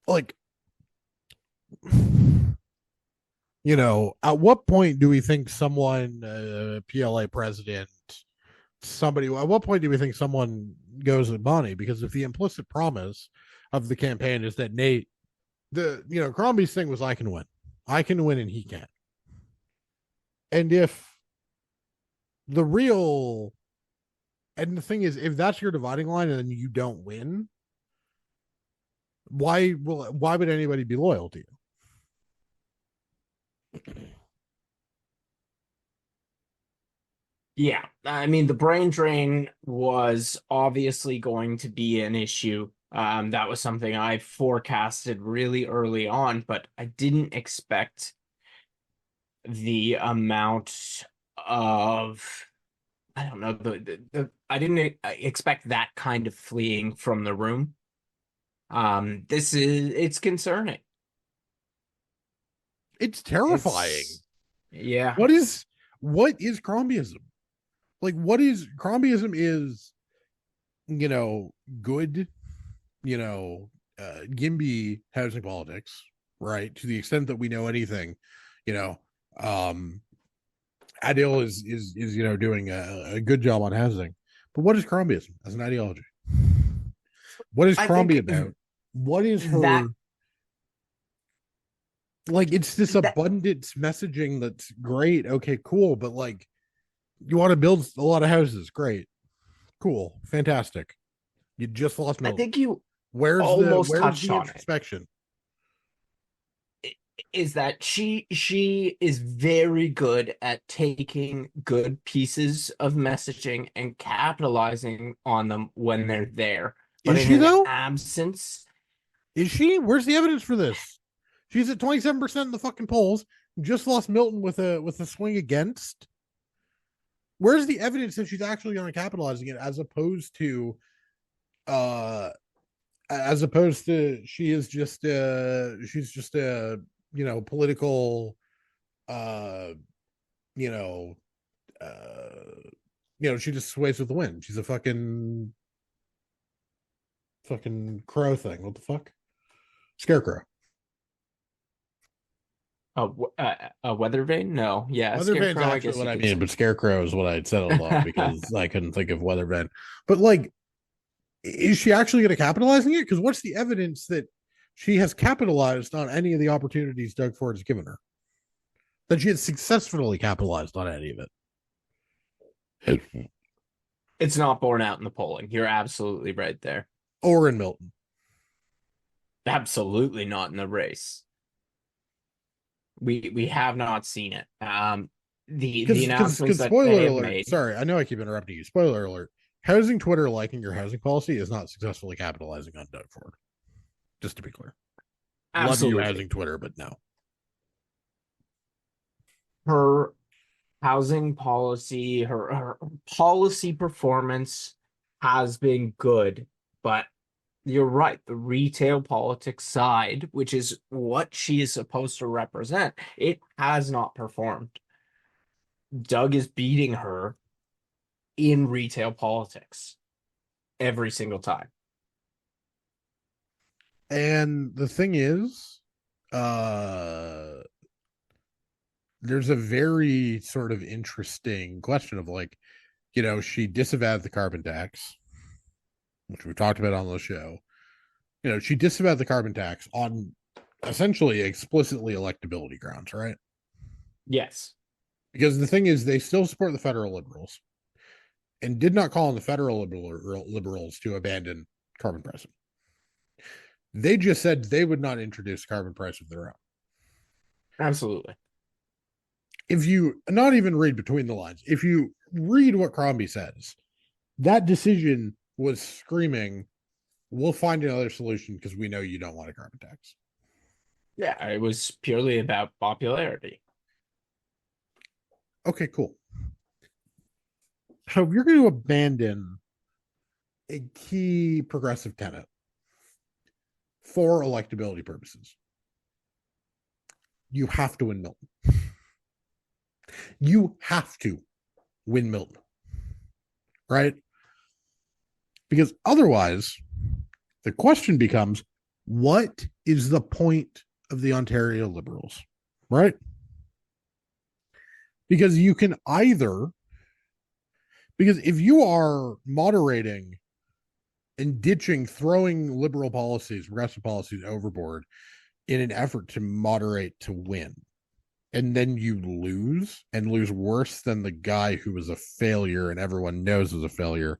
like, at what point do we think someone, PLA president, somebody, at what point do we think someone goes with Bonnie? Because if the implicit promise of the campaign is that Crombie's thing was, I can win and he can't. And if the real, and the thing is, if that's your dividing line and then you don't win, why would anybody be loyal to you? Yeah, I mean, the brain drain was obviously going to be an issue. That was something I forecasted really early on, but I didn't expect the amount of, I don't know, I didn't expect that kind of fleeing from the room. It's concerning. It's terrifying. It's, yeah. What is Crombieism? Like, what is Crombieism? Is you know good, Gimby housing politics, right? To the extent that we know anything, you know, um, Adil is doing a good job on housing. But what is Crombieism as an ideology? What is I Crombie think about? What is that her, like? It's this that abundance messaging that's great. Okay, cool, but like, you want to build a lot of houses, great, cool, fantastic. You just lost I Milton. think you Where's the almost where's touched the on it. introspection? Is that she is very good at taking good pieces of messaging and capitalizing on them when they're there. But Is in she an though? absence, Is she? Where's the evidence for this? She's at 27% in the fucking polls. Just lost Milton with a swing against. Where's the evidence that she's actually on capitalizing it, uh as opposed to she's just a political, uh you know uh she just sways with the wind. She's a fucking crow thing. What the fuck? Scarecrow. a weather vane? No, yeah, Weather vane's scarecrow. I actually guess what you I could mean, say. but scarecrow is what I'd settled on because I couldn't think of weather vane. But like, is she actually going to capitalizing it? Because what's the evidence that she has capitalized on any of the opportunities Doug Ford has given her? That she has successfully capitalized on any of it, It's not borne out in the polling. You're absolutely right there. or in Milton? Absolutely not in the race. We have not seen it. The announcements Because that they spoiler have alert. made. Sorry, I know I keep interrupting you. Spoiler alert. Housing Twitter liking your housing policy is not successfully capitalizing on Doug Ford. Just to be clear. Love you, Absolutely. housing Twitter, but no. Her housing policy, her policy performance has been good, but you're right. The retail politics side, which is what she is supposed to represent, it has not performed. Doug is beating her in retail politics every single time. And the thing is, uh, there's a very sort of interesting question of like, she disavowed the carbon tax, which we talked about on the show. She disavowed the carbon tax on essentially explicitly electability grounds, right? Yes. Because the thing is, they still support the federal liberals and did not call on the federal liberals to abandon carbon pricing. They just said they would not introduce carbon price of their own. Absolutely. If you not even read between the lines, if you read what Crombie says, That decision was screaming, we'll find another solution because we know you don't want a carbon tax. Yeah, it was purely about popularity. Okay, cool. So if you're going to abandon a key progressive tenet for electability purposes, you have to win Milton. You have to win Milton, right? Because otherwise, the question becomes, what is the point of the Ontario Liberals, right? Because you can either, because if you are moderating and ditching, throwing liberal policies, progressive policies overboard in an effort to moderate to win, and then you lose and lose worse than the guy who was a failure and everyone knows is a failure,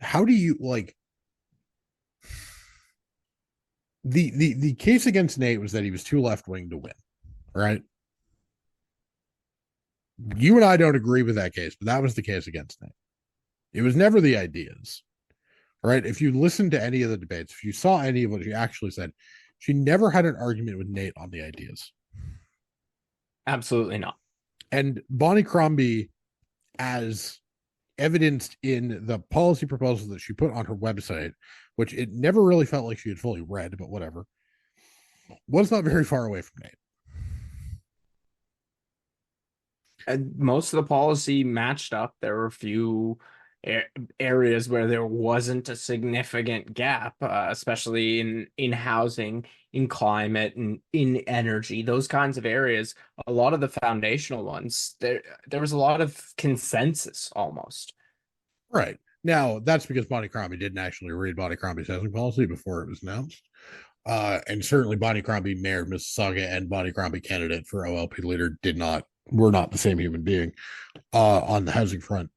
how do you like the case against Nate was that he was too left wing to win, right? You and I don't agree with that case, but that was the case against Nate. It was never the ideas, right? If you listen to any of the debates, if you saw any of what she actually said, she never had an argument with Nate on the ideas. Absolutely not. And Bonnie Crombie, as evidenced in the policy proposal that she put on her website, which it never really felt like she had fully read, but whatever, was not very far away from Nate. And most of the policy matched up. There were a few areas where there wasn't a significant gap, especially in housing, in climate, and in energy. Those kinds of areas, a lot of the foundational ones, there was a lot of consensus almost. Right. Now, that's because Bonnie Crombie didn't actually read Bonnie Crombie's housing policy before it was announced. And certainly Bonnie Crombie, mayor of Mississauga, and Bonnie Crombie, candidate for OLP leader, were not the same human being on the housing front.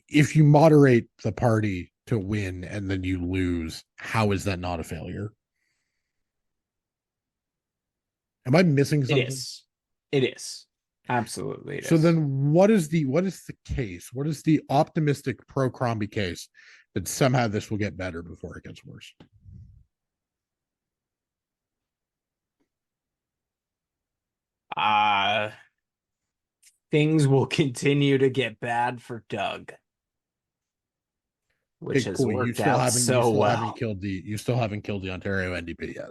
If you moderate the party to win and then you lose, how is that not a failure? Am I missing It something? is. It is. Absolutely it So is. then what is the case? What is the optimistic pro Crombie case that somehow this will get better before it gets worse? Uh Things will continue to get bad for Doug, which Okay, has cool. worked out so well. You still haven't killed the Ontario NDP yet.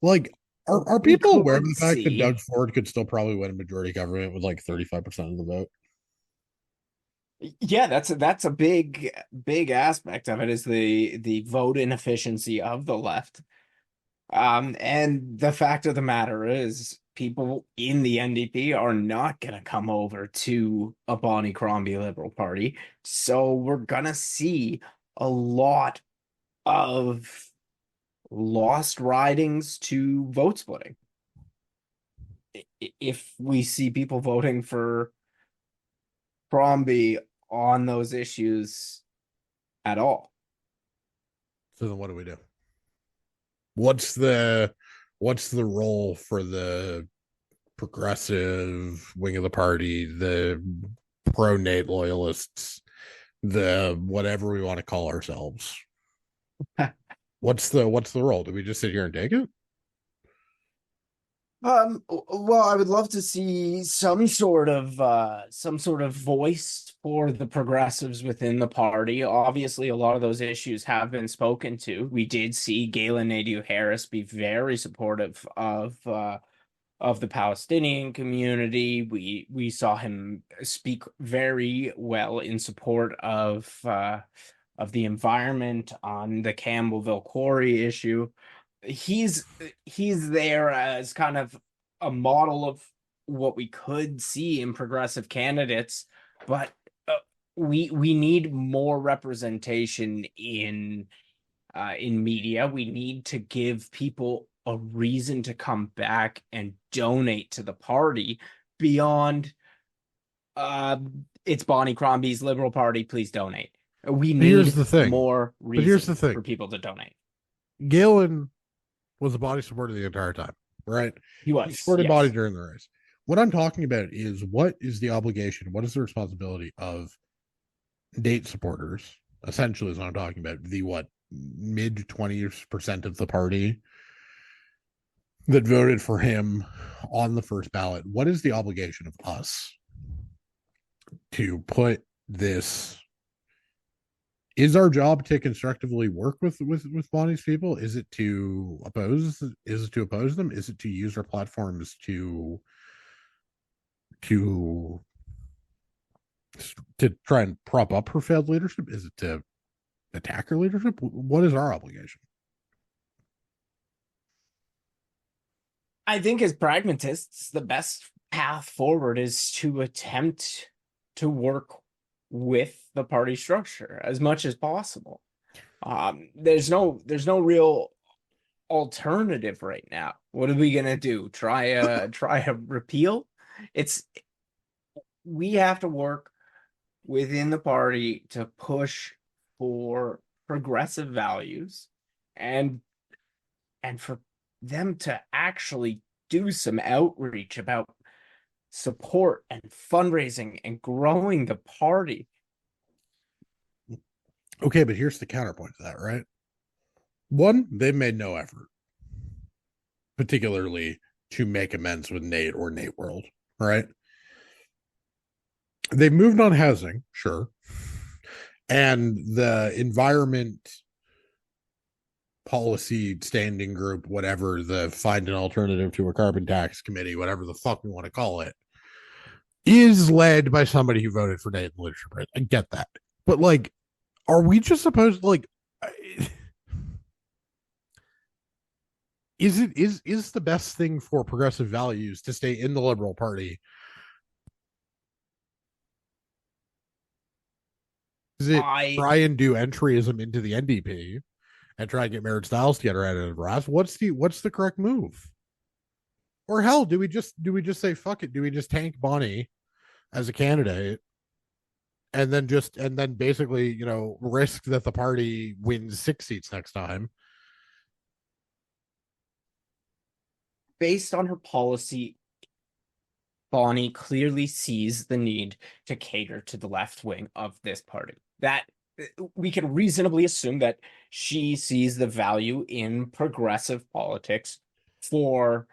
Like, are We people aware of could the fact that see. Doug Ford could still probably win a majority government with like 35% of the vote? Yeah, that's a big aspect of it is the vote inefficiency of the left. And the fact of the matter is people in the NDP are not gonna come over to a Bonnie Crombie Liberal Party. So we're gonna see a lot of lost ridings to vote splitting. If we see people voting for Crombie on those issues at all. So then what do we do? What's the role for the progressive wing of the party, the pro Nate loyalists, the whatever we want to call ourselves? What's the role? Do we just sit here and take it? Well, I would love to see some sort of voice for the progressives within the party. Obviously, a lot of those issues have been spoken to. We did see Galen Nadeau-Harris be very supportive of the Palestinian community. We saw him speak very well in support of the environment on the Campbellville quarry issue. He's he's there as kind of a model of what we could see in progressive candidates, but we need more representation in media. We need to give people a reason to come back and donate to the party beyond uh it's Bonnie Crombie's Liberal Party, please donate. We But here's need the thing. more But here's the reason thing. for people to donate. Galen was a body supporter the entire time. right? He He was, supported Body yes. during the race. What I'm talking about is what is the obligation, what is the responsibility of date supporters, essentially, is what I'm talking about. The what, mid 20% of the party that voted for him on the first ballot. What is the obligation of us to put this? Is our job to constructively work with Bonnie's people? Is it to oppose? Is it to oppose them? Is it to use our platforms to to try and prop up her failed leadership? Is it to attack her leadership? What is our obligation? I think as pragmatists, the best path forward is to attempt to work with the party structure as much as possible. There's no real alternative right now. What are we gonna do? Try a repeal? It's we have to work within the party to push for progressive values and for them to actually do some outreach about support and fundraising and growing the party. Okay, but here's the counterpoint to that, right? One, they've made no effort, particularly to make amends with Nate or Nate World, right? They've moved on housing, sure. And the environment policy standing group, whatever, the find an alternative to a carbon tax committee, whatever the fuck we want to call it, is led by somebody who voted for Nate in leadership. Right? I get that. But like, are we just supposed to like is the best thing for progressive values to stay in the Liberal Party? Is it I try and do entryism into the NDP and try and get marriage styles together out of Ross? What's the correct move? Or hell, do we just say fuck it? Do we just tank Bonnie as a candidate and then basically risk that the party wins 6 seats next time? Based on her policy, Bonnie clearly sees the need to cater to the left wing of this party. That we can reasonably assume that she sees the value in progressive politics for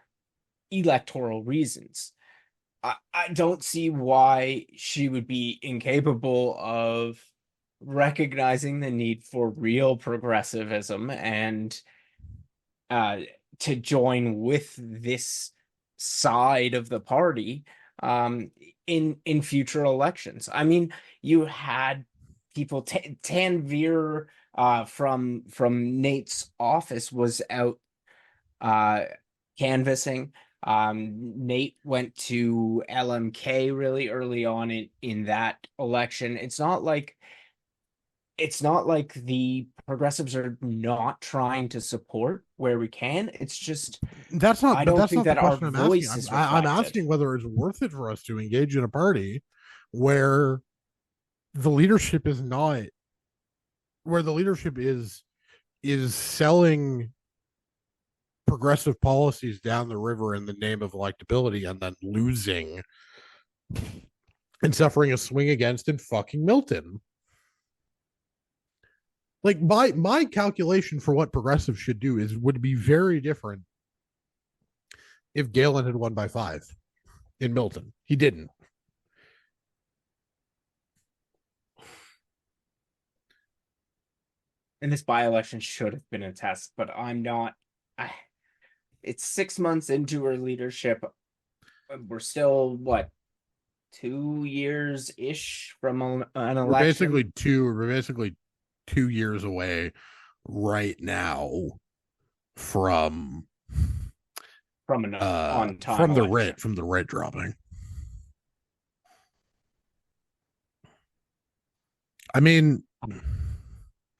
electoral reasons. I don't see why she would be incapable of recognizing the need for real progressivism and uh, to join with this side of the party in future elections. I mean, you had people Tanvir from Nate's office was out uh canvassing. Nate went to LMK really early on in that election. It's not like the progressives are not trying to support where we can. It's just That's not I don't that's think not the that our question I'm asking. voice I'm is I'm reflected. asking whether it's worth it for us to engage in a party where the leadership is not where the leadership is selling progressive policies down the river in the name of electability and then losing and suffering a swing against in fucking Milton. Like my calculation for what progressive should do is would be very different if Galen had won by 5 in Milton. He didn't. And this by-election should have been a test, but I'm not. I, it's 6 months into her leadership. We're still what 2 years ish from an We're election. basically we're basically 2 years away right now from From an on time election. from the writ dropping. I mean,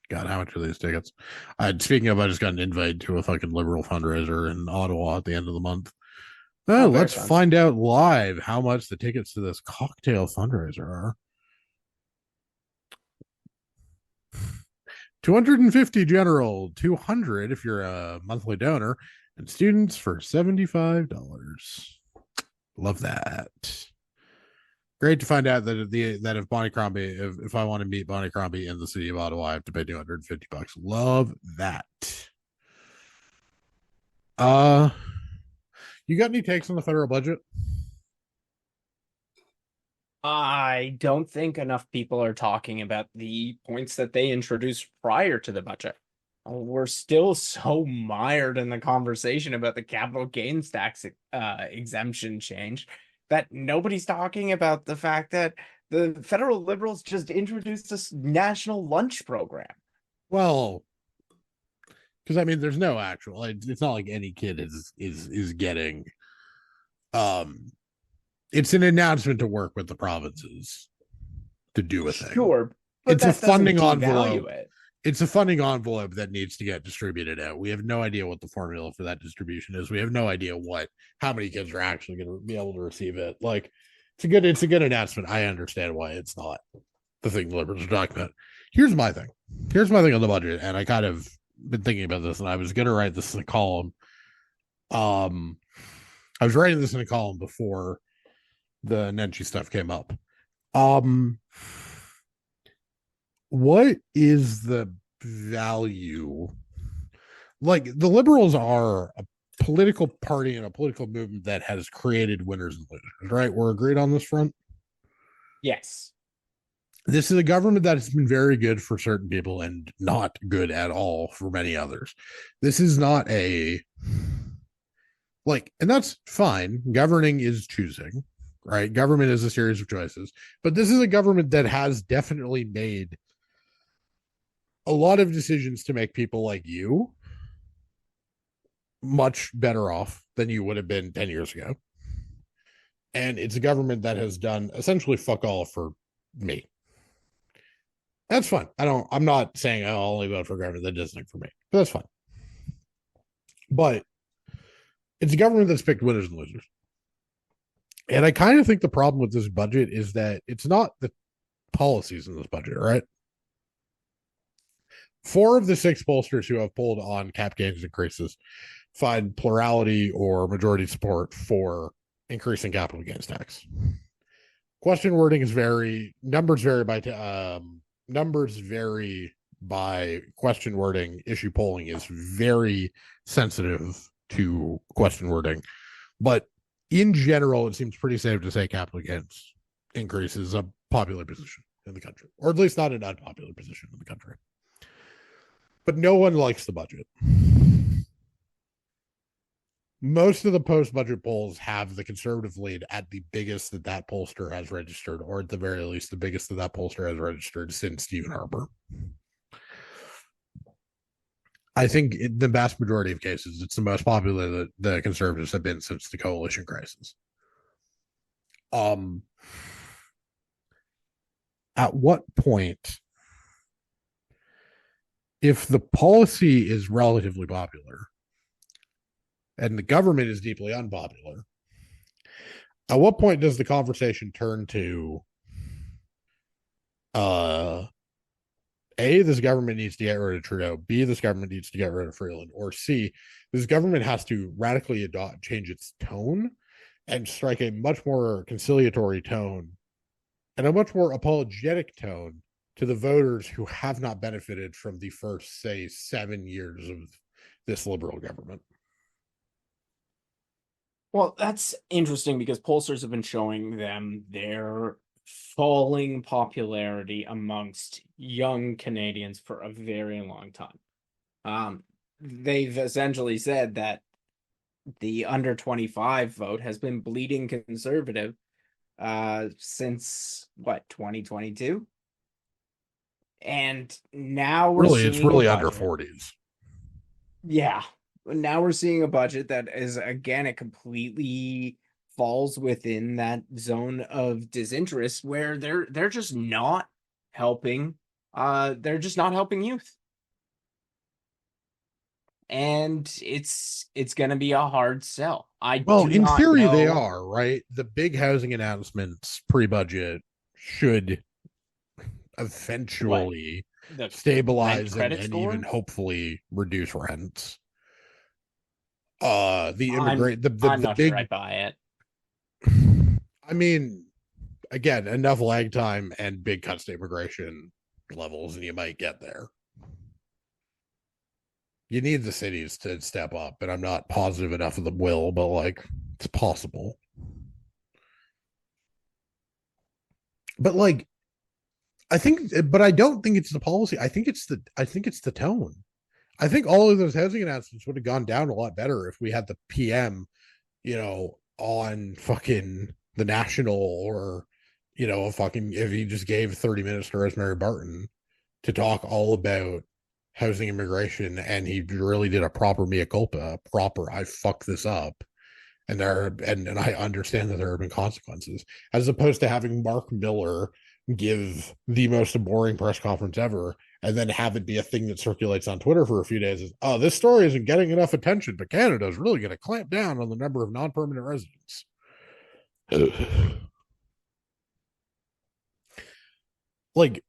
God, how much are these tickets? Speaking of, I just got an invite to a fucking liberal fundraiser in Ottawa at the end of the month. Oh, very Let's fun. find out live how much the tickets to this cocktail fundraiser are. 250 general, 200 if you're a monthly donor, and students for $75. Love that. Great to find out that if Bonnie Crombie, if I want to meet Bonnie Crombie in the city of Ottawa, I have to pay $250. Love that. Uh, you got any takes on the federal budget? I don't think enough people are talking about the points that they introduced prior to the budget. We're still so mired in the conversation about the capital gains tax exemption change that nobody's talking about the fact that the federal liberals just introduced this national lunch program. Well, because I mean, there's no actual. It's not like any kid is getting. Um, it's an announcement to work with the provinces to do a thing. Sure, but It's a that doesn't funding devalue envelope. it. It's a funding envelope that needs to get distributed out. We have no idea what the formula for that distribution is. We have no idea how many kids are actually going to be able to receive it. Like, it's a good announcement. I understand why it's not the thing the liberals are talking about. Here's my thing. Here's my thing on the budget, and I kind of been thinking about this, and I was going to write this in a column. I was writing this in a column before the Nenshi stuff came up. Um, what is the value? Like, the liberals are a political party and a political movement that has created winners and losers, right? We're agreed on this front. Yes. This is a government that has been very good for certain people and not good at all for many others. This is not a and that's fine. Governing is choosing, right? Government is a series of choices, but this is a government that has definitely made a lot of decisions to make people like you much better off than you would have been 10 years ago. And it's a government that has done essentially fuck all for me. That's fine. I'm not saying I'll only vote for a government that does nothing for me, but that's fine. But it's a government that's picked winners and losers. And I kind of think the problem with this budget is that it's not the policies in this budget, right? 4 of the 6 pollsters who have polled on cap gains increases find plurality or majority support for increasing capital gains tax. Question wording is numbers vary by question wording. Issue polling is very sensitive to question wording, but in general, it seems pretty safe to say capital gains increase is a popular position in the country, or at least not an unpopular position in the country. But no one likes the budget. Most of the post-budget polls have the conservative lead at the biggest that pollster has registered, or at the very least, the biggest that pollster has registered since Stephen Harper. I think in the vast majority of cases, it's the most popular that the conservatives have been since the coalition crisis. At what point, if the policy is relatively popular and the government is deeply unpopular, at what point does the conversation turn to A, this government needs to get rid of Trudeau, B, this government needs to get rid of Freeland, or C, this government has to radically change its tone and strike a much more conciliatory tone and a much more apologetic tone to the voters who have not benefited from the first, say, 7 years of this liberal government. Well, that's interesting because pollsters have been showing them their falling popularity amongst young Canadians for a very long time. They've essentially said that the under 25 vote has been bleeding conservative since 2022, and now we're Really, it's seeing really under 40s. Yeah, now we're seeing a budget that is, again, it completely falls within that zone of disinterest where they're just not helping they're just not helping youth. And it's going to be a hard sell. Well, Do in not theory, they know are, right? The big housing announcements pre-budget should what eventually the rent stabilize credit and even score. hopefully reduce rents. The I'm immigrant I'm the not sure I big buy it. I mean, again, enough lag time and big cuts to immigration levels, and you might get there. You need the cities to step up, and I'm not positive enough of the will, but like it's possible. But like I think, but I don't think it's the policy. I think it's the tone. I think all of those housing announcements would have gone down a lot better if we had the PM, on fucking the national, or a fucking, if he just gave 30 minutes to Rosemary Barton to talk all about housing immigration, and he really did a proper mea culpa, proper I fucked this up, and I understand that there have been consequences, as opposed to having Mark Miller give the most boring press conference ever and then have it be a thing that circulates on Twitter for a few days. Is, oh, this story isn't getting enough attention, but Canada is really going to clamp down on the number of non-permanent residents. Like,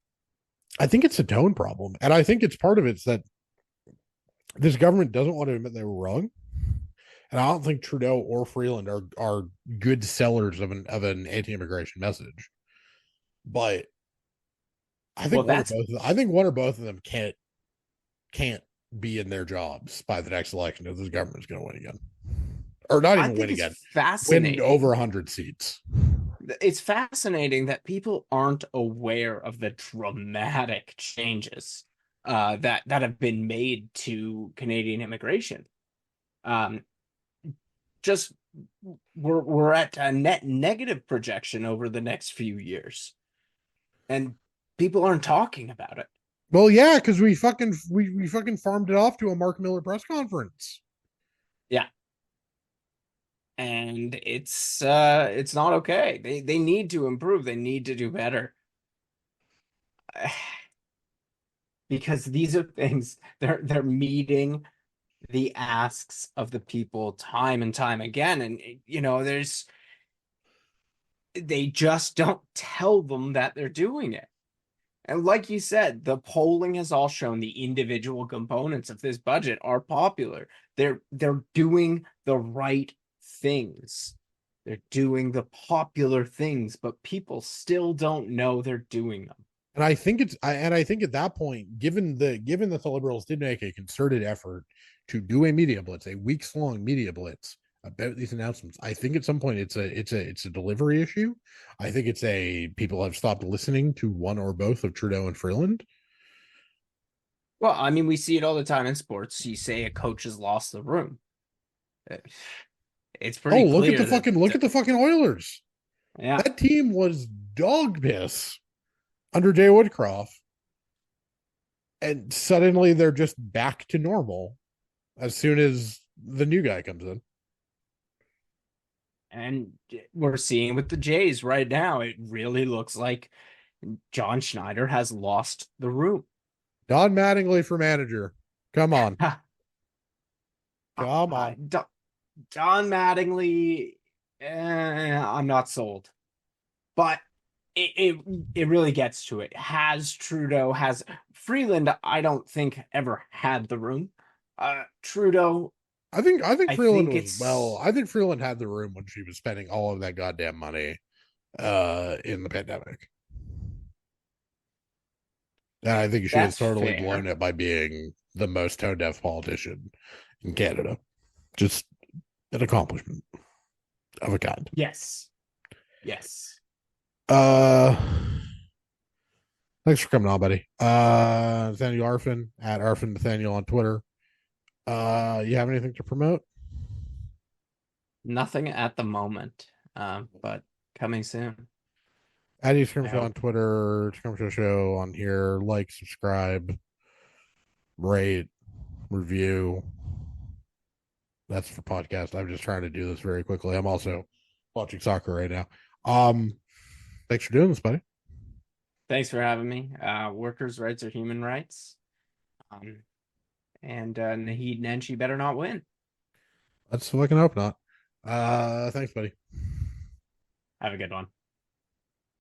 I think it's a tone problem, and I think it's part of it's that this government doesn't want to admit they were wrong. And I don't think Trudeau or Freeland are good sellers of an anti-immigration message. But Well, that's I think one or both of them can't be in their jobs by the next election if this government's going to win again, or not I even win think it's again, win fascinating. over 100 seats. It's fascinating that people aren't aware of the dramatic changes that have been made to Canadian immigration. Um, just we're at a net negative projection over the next few years, and people aren't talking about it. Well, yeah, because we fucking farmed it off to a Mark Miller press conference. Yeah, and it's not okay. They need to improve. They need to do better. Because these are things they're meeting the asks of the people time and time again, and there's they just don't tell them that they're doing it. And like you said, the polling has all shown the individual components of this budget are popular. They're doing the right things. They're doing the popular things, but people still don't know they're doing them. And I think at that point, given that the Liberals did make a concerted effort to do a media blitz, a weeks long media blitz about these announcements, I think at some point it's a delivery issue. I think it's a people have stopped listening to one or both of Trudeau and Freeland. Well, I mean, we see it all the time in sports. You say a coach has lost the room. It's Oh, pretty clear that, look at the fucking Oilers. yeah. That team was dog piss under Jay Woodcroft, and suddenly they're just back to normal as soon as the new guy comes in. And we're seeing with the Jays right now, it really looks like John Schneider has lost the room. Don Mattingly for manager. Come on. Come on. Don Mattingly, I'm not sold. But it really gets to it. Has Freeland, I don't think ever had the room. Trudeau, I think I Freeland think was well. it's I think Freeland had the room when she was spending all of that goddamn money in the pandemic. And I think she has that's totally blown fair. it by being the most tone deaf politician in Canada. Just an accomplishment of a kind. Yes. Yes. Uh Thanks for coming on, buddy. Nathaniel Arfin at Arfin Nathaniel on Twitter. You have anything to promote? Nothing at the moment. But coming soon. At East I Show on hope. Twitter, Scrum Show on here. Like, subscribe, rate, review. That's for podcast. I'm just trying to do this very quickly. I'm also watching soccer right now. Um, Thanks for doing this, buddy. Thanks for having me. Workers' rights are human rights. And Naheed Nenshi better not win. Let's fucking hope not. Thanks, buddy. Have a good one.